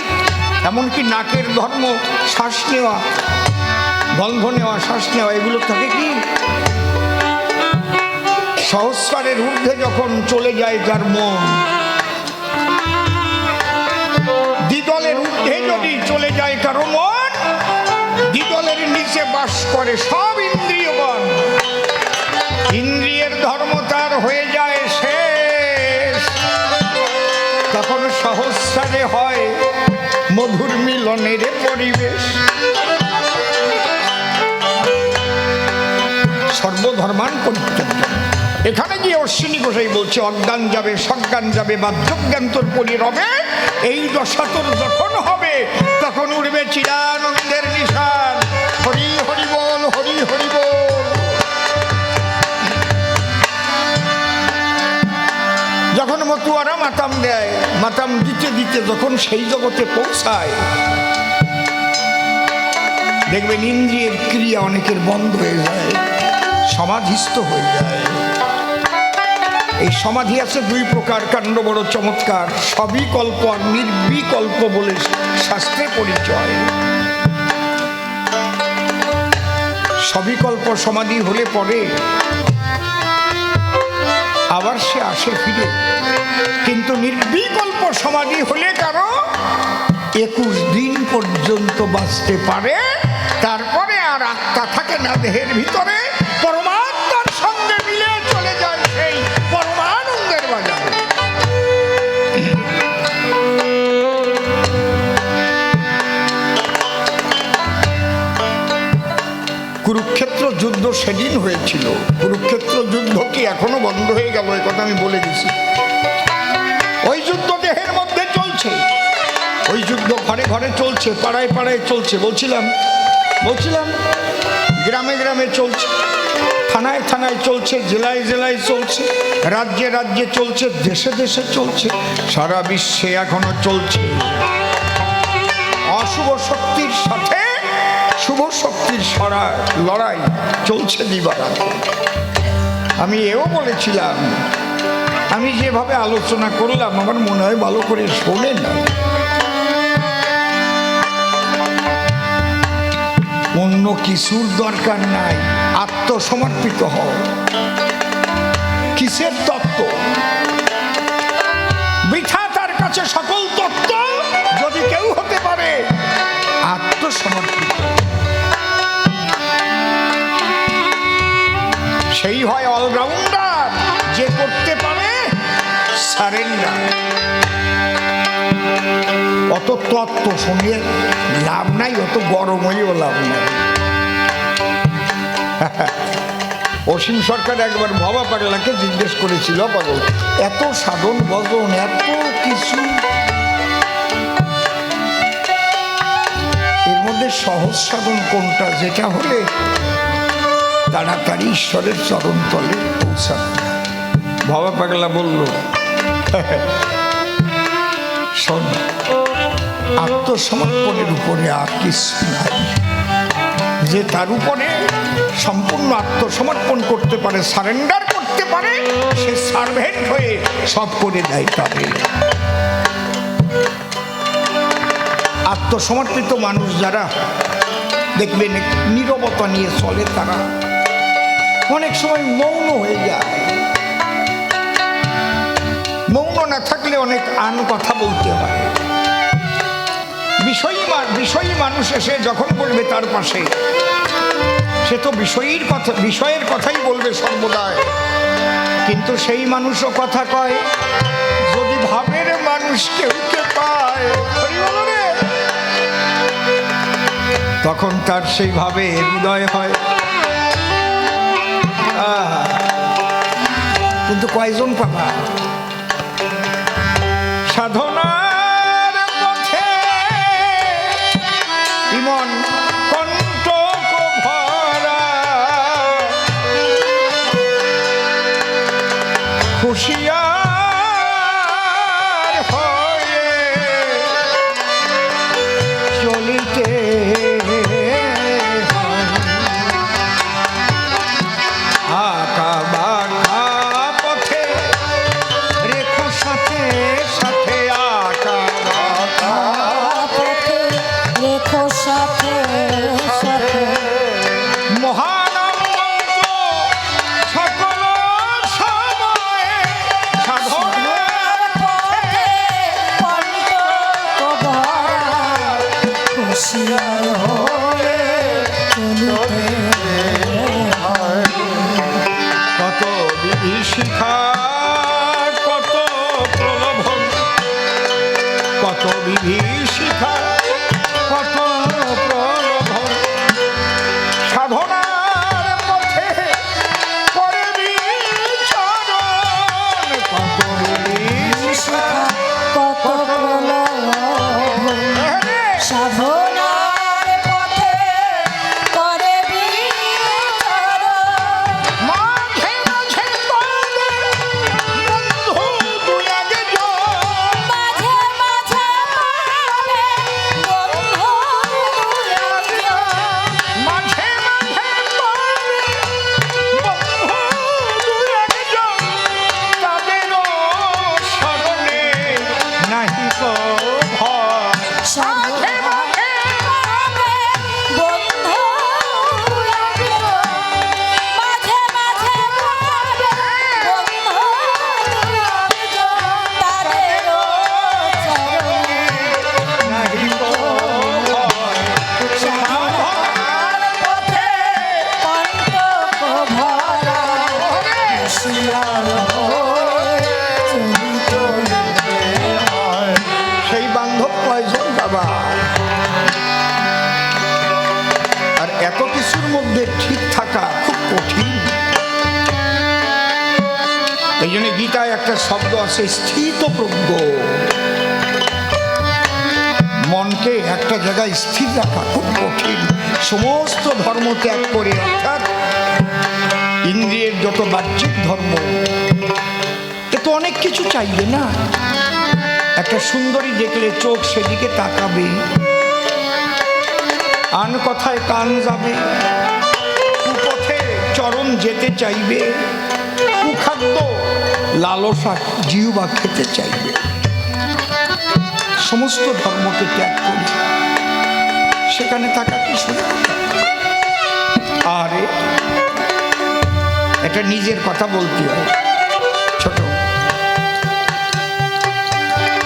এমনকি নাকের ধর্ম শ্বাস নেওয়া, গন্ধ নেওয়া, শ্বাস নেওয়া, এগুলো থাকে কি? সহস্রারের ঊর্ধ্বে যখন চলে যায় যার মন, দ্বিদলের ঊর্ধ্বে যদি চলে যায় কারো মন, দ্বিদলের নিচে বাস করে সব ইন্দ্রিয়গণ। ইন্দ্রিয়ের ধর্ম তার হয়ে যায় শেষ। তখন সহস্রারে হয় মধুর মিলনের পরিবেশ। সর্বধর্মান পরিত্যাজ্য। এখানে গিয়ে অশ্বিনী গোসাই বলছে, অজ্ঞান যাবে, সজ্ঞান যাবে, বাহ্যজ্ঞান তোর পরিরবে। এই দশা তোর যখন হবে, তখন উঠবে চিরানন্দের নিশান। হরি হরি বল, হরি হরি বল। যখন মতুয়ারা মাতাম দেয়, মাতাম দিতে দিতে যখন সেই জগতে পৌঁছায়, দেখবেন ইন্দ্রিয়ের ক্রিয়া অনেকের বন্ধ হয়ে যায়, সমাধিস্থ হয়ে যায়। এই সমাধি আছে দুই প্রকার, কাণ্ড বড় চমৎকার। সবিকল্প আর নির্বিকল্প বলে শাস্ত্রে পরিচয়। সবিকল্প সমাধি হলে পরে আবার সে আসে ফিরে, কিন্তু নির্বিকল্প সমাধি হলে কারো 21 দিন পর্যন্ত বাঁচতে পারে। তারপরে আর আত্মা থাকে না দেহের ভিতরে, পরমাত্মার সঙ্গে মিলে চলে যায় সেই পরমানন্দের বাজারে। কুরুক্ষেত্র যুদ্ধ সেদিন হয়েছিল। কুরুক্ষেত্র যুদ্ধ কি এখনো বন্ধ হয়ে গেল? এ কথা আমি বলে দিছি। ওই যুদ্ধ দেহের মধ্যে চলছে, ওই যুদ্ধ ঘরে ঘরে চলছে, পাড়ায় পাড়ায় চলছে। বলছিলাম গ্রামে গ্রামে চলছে, থানায় থানায় চলছে, জেলায় জেলায় চলছে, রাজ্যে রাজ্যে চলছে, দেশে দেশে চলছে, সারা বিশ্বে এখনো চলছে। অশুভ শক্তির সাথে শুভ শক্তির লড়াই চলছে দিবারাত। আমি এও বলেছিলাম, আমি যেভাবে আলোচনা করলাম আমার মনে হয় ভালো করে শোনেন না। অন্য কিছুর দরকার নাই, আত্মসমর্পিত হও। কিসের তত্ত্ব? বৃথা তার কাছে সকল তত্ত্ব, যদি কেউ হতে পারে আত্মসমর্পিত, সেই হয় অলরাউন্ডার, যে করতে পারে সারেন্ডার। অত তত্ত্ব শুনিয়ে লাভ নাই, অত গরম হইও লাভ নাই। অসীম সরকার একবার বাবা পাগলাকে জিজ্ঞেস করেছিল, পাগল এত সাধন ভজন এত কিছু, এর মধ্যে সহজ সাধন কোনটা, যেটা হলে তাড়াতাড়ি ঈশ্বরের চরণ তলে পৌঁছাবে? বাবা পাগলা বলল, শোন, আত্মসমর্পণের উপরে আর কিছু নাই। যে তার উপরে সম্পূর্ণ আত্মসমর্পণ করতে পারে, সারেন্ডার করতে পারে, সে সার্ভেন্ট হয়ে সব করে দেয় তাদের। আত্মসমর্পিত মানুষ যারা দেখবেন নীরবতা নিয়ে চলে, তারা অনেক সময় মৌন হয়ে যায়। মৌন না থাকলে অনেক আন কথা বলতে হয়। বিষয়ী মানুষ এসে যখন বলবে তার পাশে, সে তো বিষয়ের কথাই বলবে সর্বদাই, কিন্তু সেই মানুষও কথা কয় যদি ভাবের মানুষ কেউকে পায়, তখন তার সেই ভাবে হৃদয় হয়। কিন্তু কয়জন পাবা? সাধনার পথে ইমন কণ্টক ভরা, হুঁশিয়ার হয়ে চলিতে আঁকা বাঁকা পথে রেখো সাথে সাথে, আঁকা বাঁকা পথে রেখো সাথে সাথে, মহানাম মন্ত্র সকল সময়ে সাধনার পথে কণ্টক ভরা, হুঁশিয়ার হয়ে চলিতে হয়। কত বিভীষিকা, কত প্রলোভন, কত বিভীষিকা, কত প্রলোভন, সাধনার পথে করে বিচরণ, কত বিভীষিকা, কত প্রলোভন, সাধনার পথে করে বিচরণ, মাঝে মাঝে পাবে বন্ধু দু একজন, মাঝে মাঝে পাবে বন্ধু একজন, মাঝে মাঝে পাবে বন্ধু দু একজন, তাদেরও স্মরণে নাহি কো ভয়। সাধনার পাবে বন্ধু একজন, মাঝে মাঝে পাবে বন্ধু একজন, তাদেরও চরণে নাহি কো ভয়। সাধনার পথে কণ্টক ভরা, হুঁশিয়ার হয়ে চলিতে হয়। সেই বান্ধব কয়জন বাবা? আর এত কিছুর মধ্যে ঠিক থাকা খুব কঠিন। এই জন্য গীতায় একটা শব্দ আছে, স্থিতপ্রজ্ঞ। মনকে একটা জায়গায় স্থির রাখা খুব কঠিন। সমস্ত ধর্ম ত্যাগ করে, অর্থাৎ ইন্দ্রিয়ের যত বাহ্যিক ধর্ম, এ তো অনেক কিছু চাইবে না। একটা সুন্দরী দেখলে চোখ সেদিকে তাকাবে, আন কথায় কান যাবে, কুপথে চরণ যেতে চাইবে, কুখাদ্য লালসা জিহ্বা খেতে চাইবে। সমস্ত ধর্মকে ত্যাগ করি, সেখানে থাকা কি শুনে। আরে এটা নিজের কথা বলতে হয়। ছোট,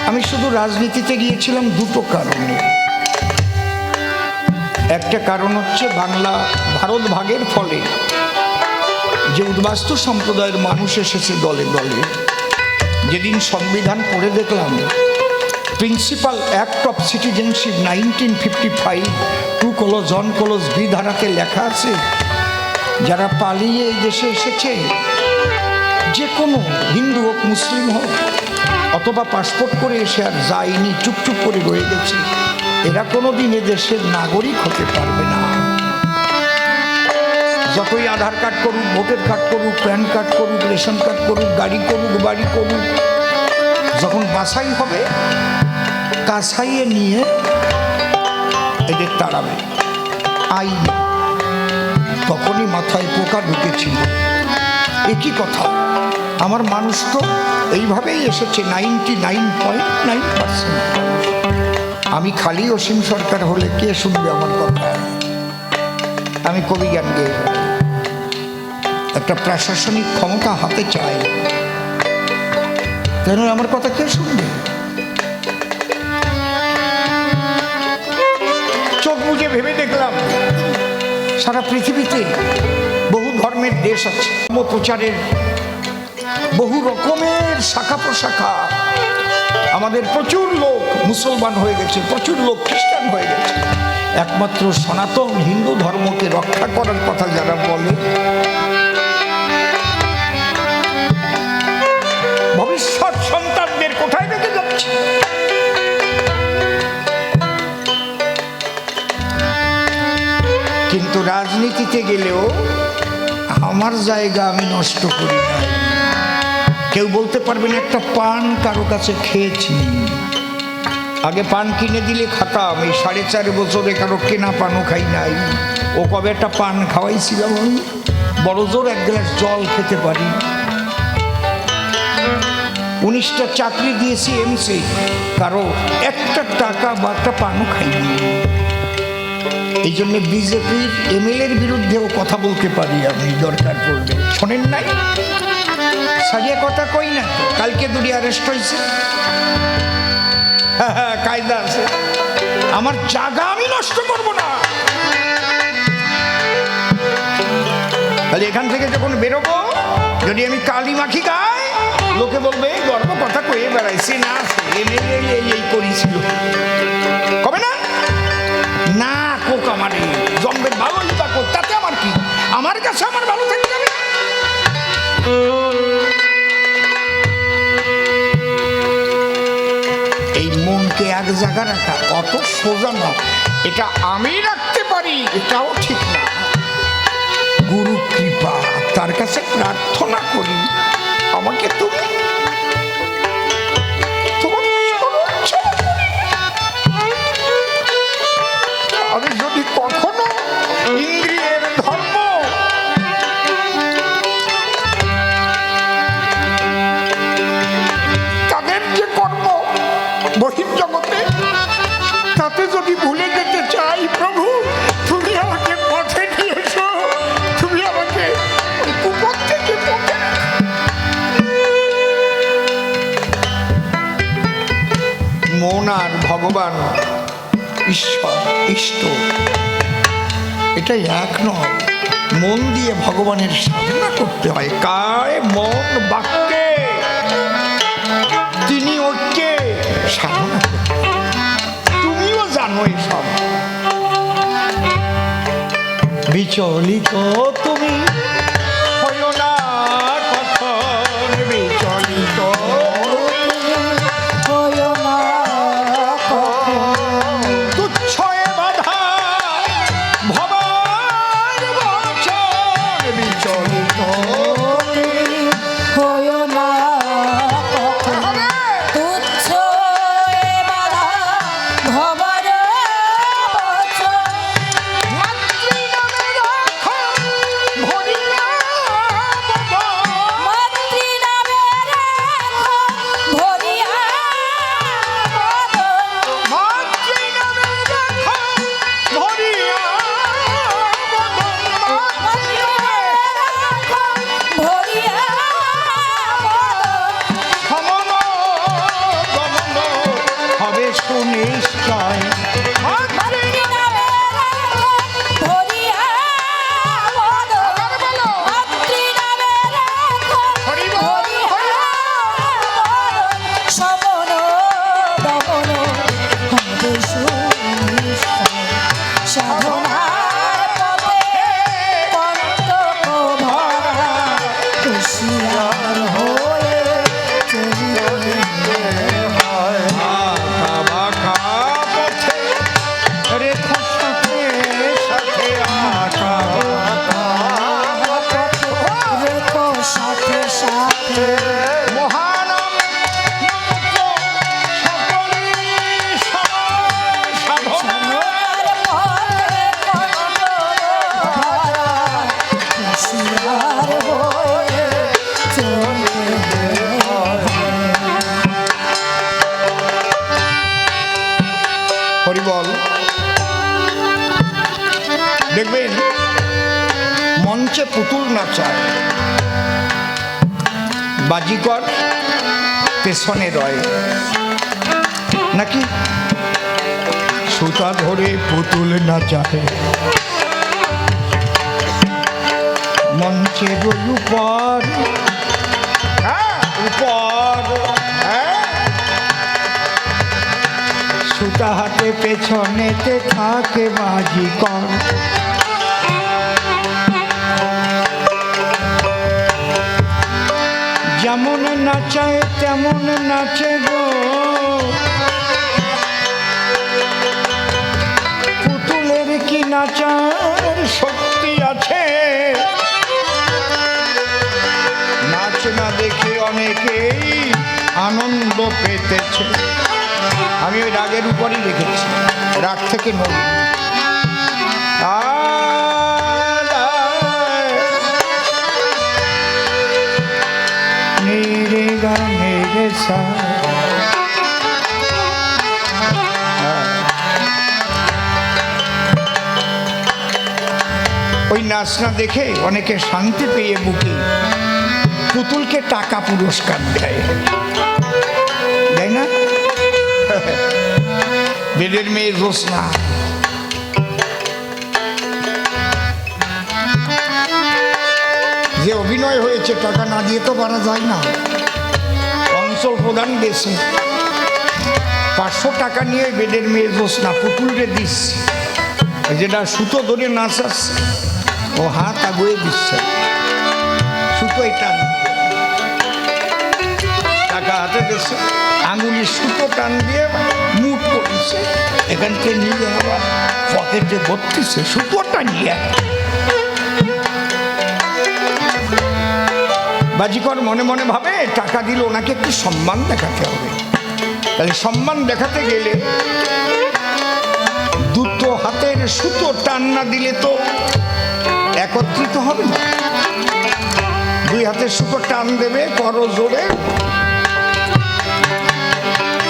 আমি শুধু রাজনীতিতে গিয়েছিলাম দুটো কারণে। একটা কারণ হচ্ছে বাংলা ভারত ভাগের ফলে যে উদ্বাস্তু সম্প্রদায়ের মানুষ এসেছে দলে দলে, যেদিন সংবিধান পড়ে দেখলাম principal act of citizenship 1955 2:1 B ধারাতে লেখা আছে, যারা পালিয়ে এই দেশে এসেছে, যে কোনো হিন্দু হোক মুসলিম হোক অথবা পাসপোর্ট করে এসে আর যায়নি, চুপচুপ করে রয়ে গেছে, এরা কোনোদিন এ দেশের নাগরিক হতে পারবে না। যতই আধার কার্ড করুক, ভোটার কার্ড করুক, প্যান কার্ড করুক, রেশন কার্ড করুক, গাড়ি করুক, বাড়ি করুক, যখন বাছাই হবে কাছাইয়ে নিয়ে এদের তাড়াবে আইন। তখনই মাথায় পোকা ঢুকেছিল, একই কথা, আমার মানুষ তো এইভাবেই এসেছে 99.9%। আমি খালি অসীম সরকার হলে কে শুনবে আমার কথা? আমি কবি গান গেয়ে একটা প্রশাসনিক ক্ষমতা হাতে চাই, কেন আমার কথা কে শুনবে? চোখ বুঝে ভেবে দেখলাম সারা পৃথিবীতে বহু ধর্মের দেশ আছে, প্রচারের বহু রকমের শাখা প্রশাখা। আমাদের প্রচুর লোক মুসলমান হয়ে গেছে, প্রচুর লোক খ্রিস্টান হয়ে গেছে। একমাত্র সনাতন হিন্দু ধর্মকে রক্ষা করার কথা যারা বলে, ভবিষ্যৎ সন্তানদের কোথায় রেখে যাচ্ছে? কিন্তু রাজনীতিতে গেলেও আমার জায়গা আমি নষ্ট করি না। কেউ বলতে পারবে না একটা পান কারো কাছে খেয়েছি। আগে পান কিনে দিলে খাতাম, এই 4.5 বছরে কারো কেনা পানও খাই নাই। ও কবে একটা পান খাওয়াইছিলাম, আমি বড় জোর 1 গ্লাস জল খেতে পারি। 19টা চাকরি দিয়েছি এমসি, কারো একটা টাকা বা একটা পানও খাইনি। এই জন্য বিজেপির এমএলএর বিরুদ্ধেও কথা বলতে পারি আমি দরকার পড়লে। শোনেন নাই সারিয়া কথা কই না, কালকে 2 অ্যারেস্ট হয়েছে, কায়দা আছে। আমার জায়গা আমি নষ্ট করব না। তাহলে এখান থেকে যখন বেরোবো, যদি আমি কালি মাখি গাই, লোকে বলবে গর্ব কথা কয়ে বেড়াইছে, না এমএলএ এই করেছিল, কবে না না কোক আমার জম্বের ভালোই তা কোক, তাতে আমার কি? আমার কাছে আমার ভালো থাকতে যাবে। এই মনকে এক জায়গা রাখা অত সোজা না। এটা আমি রাখতে পারি, এটাও ঠিক না। গুরু কৃপা, তার কাছে প্রার্থনা করি আমাকে তুমি আমি যদি কখনো ইন্দ্রিয়ের ধর্ম তাদের যে কর্ম বহির্জগতে, তাতে যদি ভুলে যেতে চাই, প্রভু তুমি আমাকে পথে নিয়ে এসো, তুমি আমাকে কুপথ থেকে পথে। মন আর ভগবান ঈশ্বর ইষ্ট এটাই এক নয়। মন দিয়ে ভগবানের সাধনা করতে হয়, কায় মন বাক্যে তিনি ঐক্যে সাধনা করতে। তুমিও জানো এসব। বিচলিত তুমি হয় না কখন, বিচলিত তুচ্ছয়ে বাধা ভবা দেখবেন মঞ্চে পুতুল নাচায়, বাজিকর পেছনে রয় নাকি, সুতা ধরে পুতুল নাচায় মঞ্চের উপর, উপর সুতা হাতে পেছনেতে থাকে বাজিকর। যেমন নাচায় তেমন নাচে গো, পুতুলের কি নাচার শক্তি আছে, নাচ না দেখে অনেকেই আনন্দ পেতেছে। আমি ওই রাগের উপরই রেখেছি, রাগ থেকে নড়ি মেরে গা মেরে সা। ওই নাচ না দেখে অনেকে শান্তি পেয়ে বুকে পুতুলকে টাকা পুরস্কার দেয়, দেয় না? বেদের মেয়ে রোশনা যে অভিনয় হয়েছে, টাকা না দিয়ে তো পারা যায় না। অঞ্চল প্রধান দেশে 500 টাকা নিয়ে বেদের মেয়ে রোশনা পুতুলরে দিচ্ছে, যেটা সুতো ধরে নাচাচ্ছে ও হাত আগুয়ে দিচ্ছে, সুতোই টান টাকা হাতে দিচ্ছে, আঙুলি সুতো টান দিয়ে মুট করছে, এখান থেকে নিয়ে আবার পকেটে ভরতিছে সুতোটা নিয়ে। বাজিকর মনে মনে ভাবে টাকা দিল, ওনাকে একটু সম্মান দেখাতে হবে। তাহলে সম্মান দেখাতে গেলে দুটো হাতের সুতো টান না দিলে তো একত্রিত হবে না। 2 হাতের সুতো টান দেবে, করো জোরে,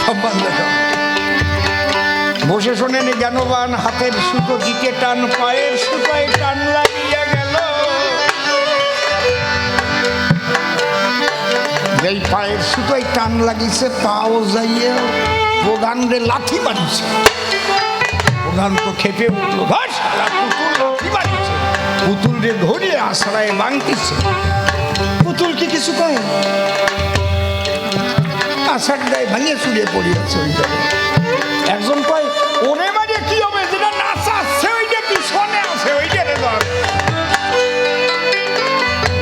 সম্মান দেখা। বসে শোনেন জ্ঞানবান, হাতের সুতো দিকে টান, পায়ের সুতোয় টান লাগিয়ে গেল। যেই পায়ের সুতোয় টান লাগিয়েছে, পাও যাইয়ে প্রধান রে লাথি মারিছে। প্রধান তো খেপে উঠলো, পুতুল লাথি মারিছে, পুতুল রে ধরে আশ্রয়ে বাংতিছে। পুতুল কি কিছু কয়, আষাঢ় গায়ে ভাঙিয়ে চুড়ে পড়িয়েছে ওই জায়গায়। একজন কয় ওরে মাঝে কি হবে, যেটা নাচাচ্ছে ওইটা পিছনে আছে ওইটা রে ধর।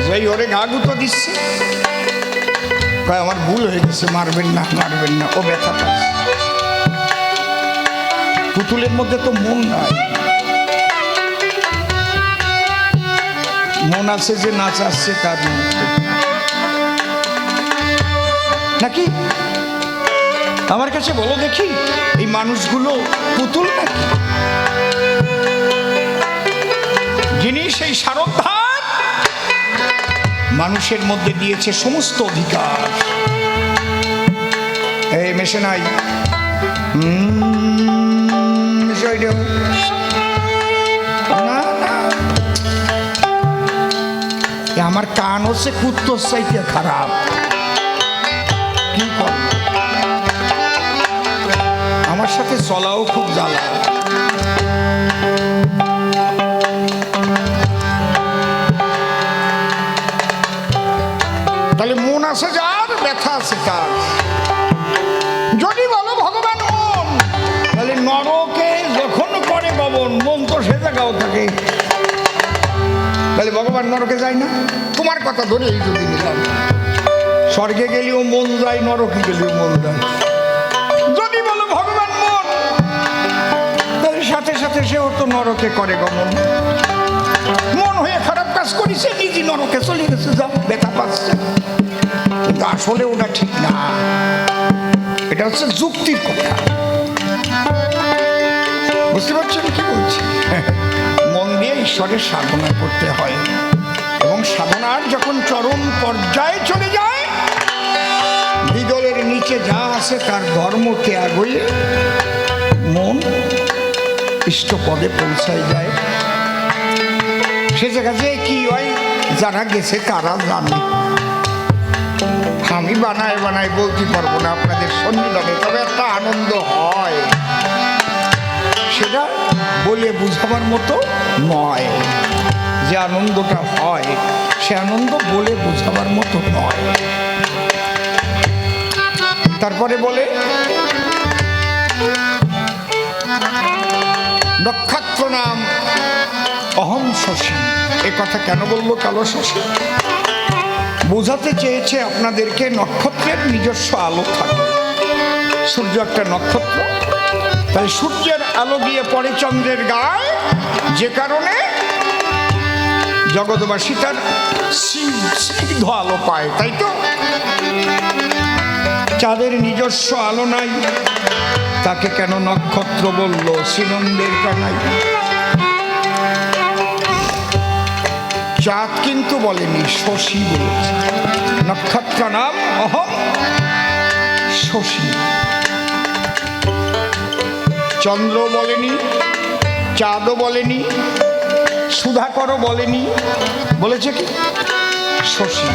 যেই ওরে গা গুঁতো দিচ্ছে, কয় আমার ভুল হয়ে গেছে, মারবেন না মারবেন না, ও ব্যথা পাচ্ছে। পুতুলের মধ্যে তো মন নাই, মন আছে যে নাচাচ্ছে তার মধ্যে নাকি। আমার কাছে বলো দেখি, এই মানুষগুলো পুতুল নাকি? যিনি সেই সারোদ্ধার মানুষের মধ্যে দিয়েছে সমস্ত অধিকার। এই মেশে নাই আমার কান হচ্ছে কুত্তর চাইতে খারাপ, কি কর, আমার সাথে চলাও খুব জ্বালা। তাহলে মন আছে যার, ব্যথা আছে তার। যদি বলো ভগবান মন, তাহলে নরকে যখন করে পবন, মন তো সে জায়গাও থাকে। তাহলে ভগবান নরকে যায় না? তোমার কথা ধরে এই যদি নিলাম, স্বর্গে গেলেও মন যায়, নরকে গেলেও মন যায়। যদি বলো ভগবান মন, তাহলে সাথে সাথে সেও তো নরকে করে গমন। মন হয়ে খারাপ কাজ করেছে, নিজে নরকে চলে গেছে, যাও, ব্যথা পাচ্ছে। কিন্তু আসলে ওটা ঠিক না, এটা হচ্ছে যুক্তির কথা। বুঝতে পারছেন কি বলছি? মন দিয়ে ঈশ্বরের সাধনা করতে হয়, এবং সাধনার যখন চরম পর্যায়ে চলে যায়, বিদলের নিচে যা আছে তার ধর্ম ত্যাগ হয়ে মন ইষ্ট পদে পৌঁছায় যায়। সে জায়গায় কি হয় যারা গেছে তারা জানে। আমি বানায় বানায় বলতে পারবো না আপনাদের সন্নিধানে, তবে একটা আনন্দ হয়, সেটা বলে বুঝাবার মতো নয়। যে আনন্দটা হয় সে আনন্দ বলে বোঝাবার মতো নয়। তারপরে বলে নক্ষত্র নাম অহম শশী। এ কথা কেন বলবো কালো শশী? বোঝাতে চেয়েছে আপনাদেরকে নক্ষত্রের নিজস্ব আলো থাকে। সূর্য একটা নক্ষত্র, তাই সূর্যের আলো গিয়ে পড়ে চন্দ্রের গায়ে, যে কারণে জগৎবাসী তার স্নিগ্ধ আলো পায়, তাই তো? চাঁদের নিজস্ব আলো নাই, তাকে কেন নক্ষত্র বললো? শ্রীনন্দের কানাই চাঁদ কিন্তু বলেনি, শশী বলেছে। নক্ষত্র নাম অহম শশী। চন্দ্র বলেনি, চাঁদও বলেনি, সুধাকরও বলেনি, বলেছে কি শশী।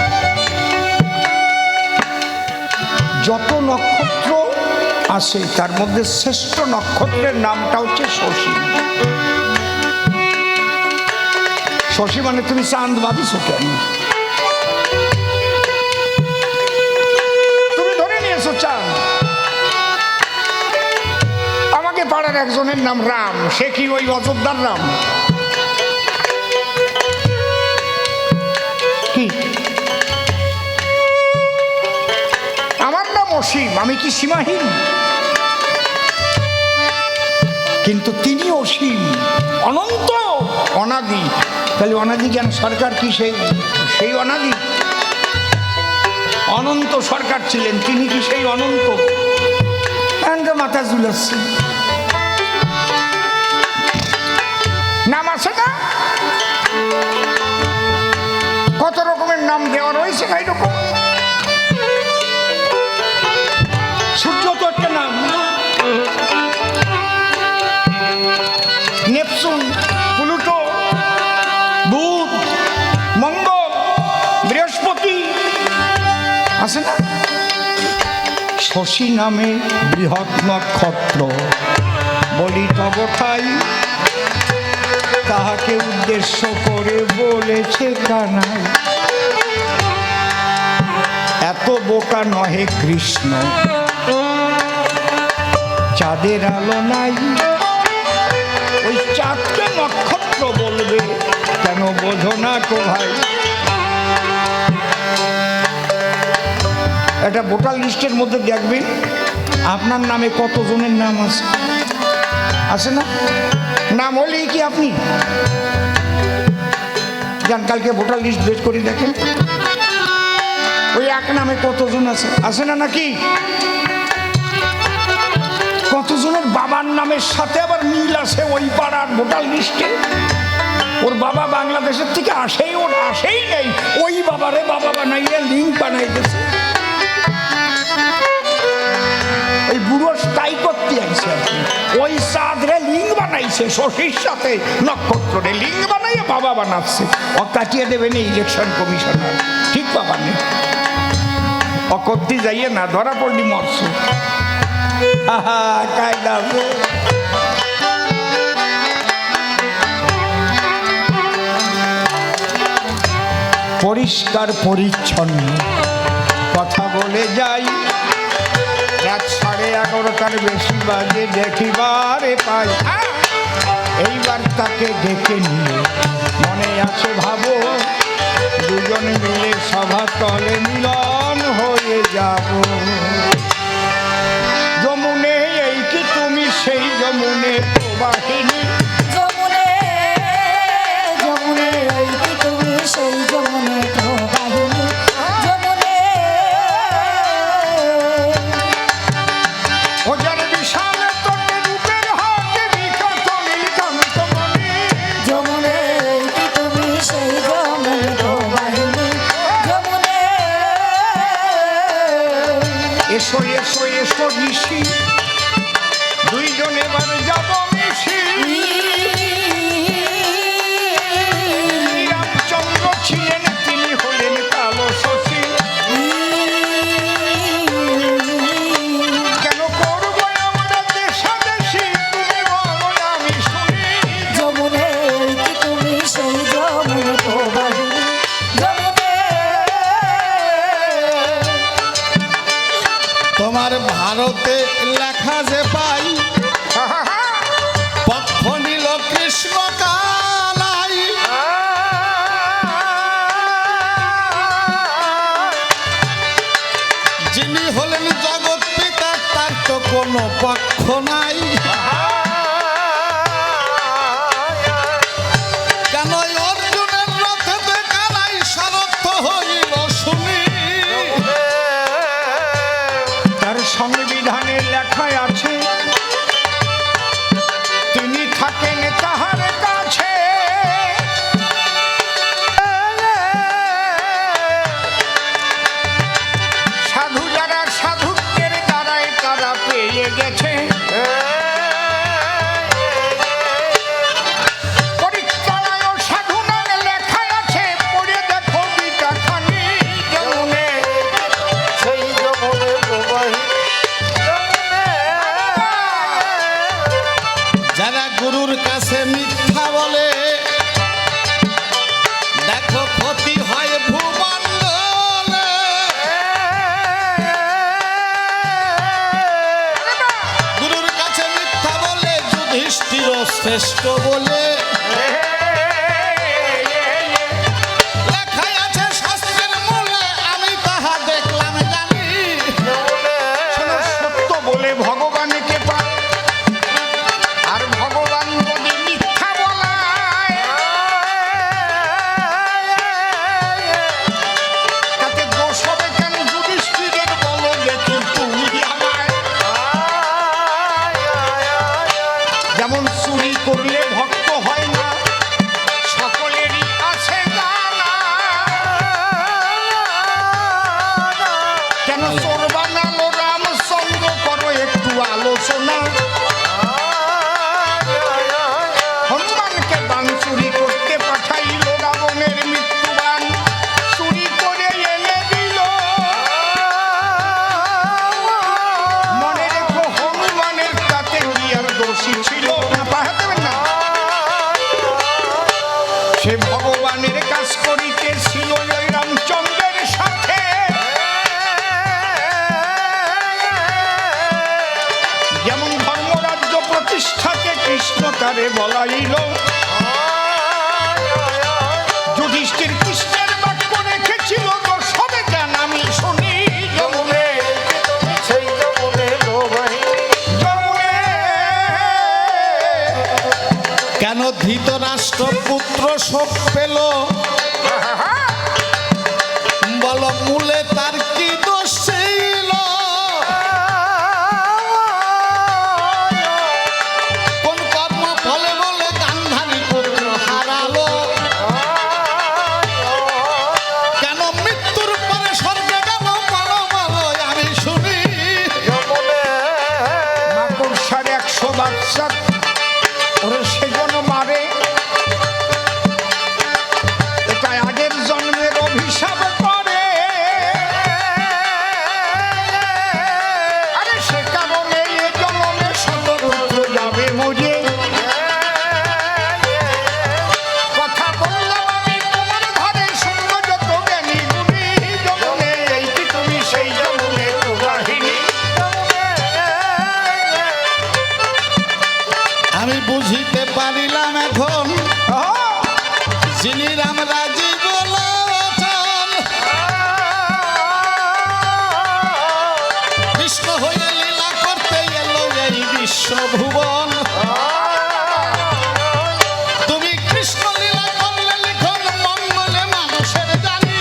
যত নক্ষত্র আছে তার মধ্যে শ্রেষ্ঠ নক্ষত্রের নামটা হচ্ছে শশী। শশী মানে তুমি চাঁদ ভাবিছো কেন? তুমি ধরে নিয়েছো চাঁদ। আমাকে পাড়ার একজনের নাম রাম, সে কি ওই অযোধ্যার রাম? কি? আমার নাম অসীম, আমি কি সীমাহীন? কিন্তু তিনি অসীম, অনন্ত, অনাদি। তাহলে অনাদি জ্ঞান সরকার কি সেই অনাদি? অনন্ত সরকার ছিলেন, তিনি কি সেই অনন্ত? মাথা ঝুলাচ্ছে। নাম আছে না, কত রকমের নাম দেওয়া রয়েছে না এরকম। সূর্য তো একটা নাম, নেপচুন, প্লুটো, বুধ, মঙ্গল, বৃহস্পতি আছে না। শশী নামে বৃহৎ নক্ষত্র বলি তব ঠাই, তাহাকে উদ্দেশ্য করে বলেছে কানাই। এত বোকা নহে কৃষ্ণ, চাঁদের আলো নাই, ওই চাঁদকে নক্ষত্র বলবে কেন? বোঝো না কো ভাই। একটা ভোটার লিস্টের মধ্যে দেখবেন আপনার নামে কতজনের নাম আছে, আছে না? নাম হলেই কি আপনি যান কালকে ভোটার লিস্ট বের করে দেখেন, ওই এক নামে কতজন আছে, আছে না? নাকি কতজনের বাবার নামের সাথে আবার মিল আছে ওই পাড়ার ভোটার লিস্টে। ওর বাবা বাংলাদেশের থেকে আসেই, ওর আসেই নেই, ওই বাবারে বাবা বানাইয়ে লিঙ্ক বানাই গেছে। ওই বুড়ো তাই করতে আসছে, ওই চাঁদরে লিঙ্ক বানাইছে, শশীর সাথে নক্ষত্রে লিঙ্ক বানাইয়ে বাবা বানাচ্ছে। ও কাটিয়ে দেবেন ইলেকশন কমিশনার, ঠিক বাবা নেই। ও করতে যাইয়ে না ধরা পড়লি মরছে। কায়দা পরিষ্কার পরিচ্ছন্ন কথা বলে যাই, রাত 11:30 বেশি বাজে দেখিবারে পাই। এইবার তাকে ডেকে নিয়ে মনে আছে ভাবো, দুজনে মিলে সভা তলে মিলন হয়ে যাব। যমুনে এই কি তুমি সেই যমুনে প্রবাহিনী, যমুনে যমুনে এই কি তুমি সেই যমুনে প্রবাহিনী, যমুনে ও যার বিশাল তটে রূপের হাতে বিকট নীলকান্তমণি, যমুনে এই কি তুমি সেই যমুনে প্রবাহিনী, যমুনে এসো ভারতে লেখা যে পাই পক্ষ নিল কৃষ্ণ কানাই। যিনি হলেন জগৎ পিতা তার তো কোনো পক্ষ নাই। কেন অর্জুনের রথেতে কানাই সারথ হইল শুনি। তার সংবিধানে লেখা আছে তিনি থাকেন তাহার কাছে। সাধু যারা সাধুত্বের দ্বারাই তারা পেয়ে গেছে। পরিত্রাণায় সাধু নামে লেখা আছে, পড়ে দেখো গীতাখানি যমুনে সেই যমুনে প্রবাহিনী। যারা গুরুর কাছে মিথ্যা বলে দেখো ক্ষতি হয় ভূমণ্ডলে। গুরুর কাছে মিথ্যা বলে যুধিষ্ঠির শ্রেষ্ঠ বলে লেখাই আছে শাস্ত্রের মূলে, আমি তাহা দেখলাম জানি। শোনো, সত্য বলে ভগবানকে পায়, আর ভগবান যদি মিথ্যা বলায় তাতে দোষ হবে কেন? যুধিষ্ঠিরের বলো দেখি তুমি আমায়। যেমন চুরি করলে ভক্ত হয় না, সকলেরই আছে জানা। কেন চোর বানালো রামচন্দ্র, করো একটু আলোচনা। হনুমানকে বান চুরি করতে পাঠাইল রাবণের মৃত্যুবান, চুরি করে এনে দিল। মনে রেখো হনুমানের তাতে কি আর দোষী ছিল না? পাঠাতে না, সে ভগবানের কাজ করিতেছিল ওই রামচন্দ্রের সাথে। যেমন ধর্মরাজ্য প্রতিষ্ঠাকে কৃষ্ণ তারে বলাইল, যুধিষ্ঠির কৃষ্ণের বাক্য রেখেছিল, তো সবে কেন আমি শুনি যমুনে সেই যমুনে প্রবাহিনী যমুনে। কেন ধৃতরাষ্ট্র পুত্র শোক পেল বল মূলে তার কি দোষ ছিল। কোন কর্ম ফলে বলে গান্ধারী পুত্র হারালো। কেন মৃত্যুর পরে স্বর্গে গেল বলো বলো আমি শুনি। মাকড়সার 100 বাচ্চা ওরে সেজন্য মারে, এটা আগের জন্মের অভিশাপ করে। আরে সে কারণে এ জন্মে শতরুদ্র যাবে মরে। কথা বললাম আমি তোমার ঘরে, শুনলো যত জ্ঞানী গুণী যমুনে, এই কি তুমি সেই যমুনে প্রবাহিনী। আমি বুঝিতে পারিলাম এখন যিনি রাম রাজীব লোচন। কৃষ্ণ হয়ে লীলা করতে এলো এই বিশ্বভুবন। তুমি কৃষ্ণ লীলা করলে লিখন মঙ্গলে মানুষের জানি।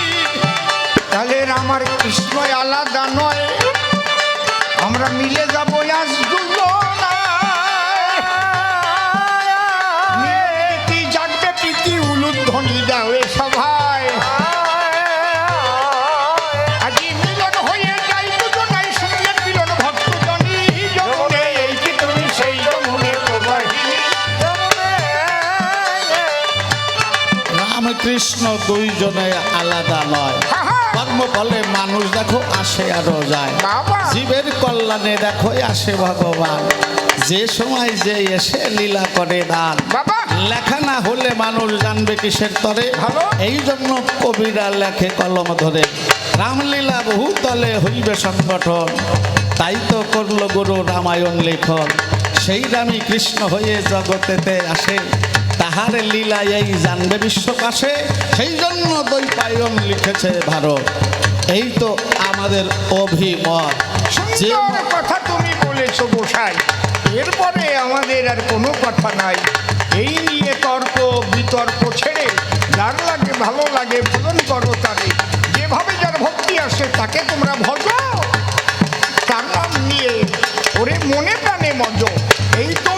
তাহলে আমার কৃষ্ণ আলাদা নয়, আমরা মিলে যাবো আজ দুজনায়। প্রীতি জাগবে প্রীতি উলুধ্বনি দাও এ সভায়। আজি মিলন হয়ে যাই দুজনাই, শুনলেন মিলন ভক্তজনী যমুনে, এই কি তুমি সেই যমুনে প্রবাহিনী যমুনে। রামকৃষ্ণ দুইজনে আলাদা নয়। কর্মফলে মানুষ দেখো আসে আরো যায়। বাবা। জীবের কল্যাণে দেখো আসে ভগবান। যে সময় যে এসে লীলা করে দান। বাবা। লেখা না হলে মানুষ জানবে কিসের তরে। ভালো। এই জন্য কবিরা লেখে কলম ধরে, রামলীলা বহু তলে হইবে সংগঠন। তাই তো করলো গুরু রামায়ণ লেখন সেই রামই কৃষ্ণ হয়ে জগতেতে আসে তাহার লীলা এই জানবে বিশ্বকাশে সেই জন্য দ্বৈপায়ন লিখেছে ভারত এই তো আমাদের অভিমত যে সুন্দর কথা তুমি বলেছো গোসাই, এরপরে আমাদের আর কোনো কথা নাই। এই নিয়ে তর্ক বিতর্ক ছেড়ে যার লাগে ভালো লাগে পূরণ করো তারে, যেভাবে যার ভক্তি আসে তাকে তোমরা ভজো, তার নাম নিয়ে ওরে মনে প্রাণে মজো। এই তো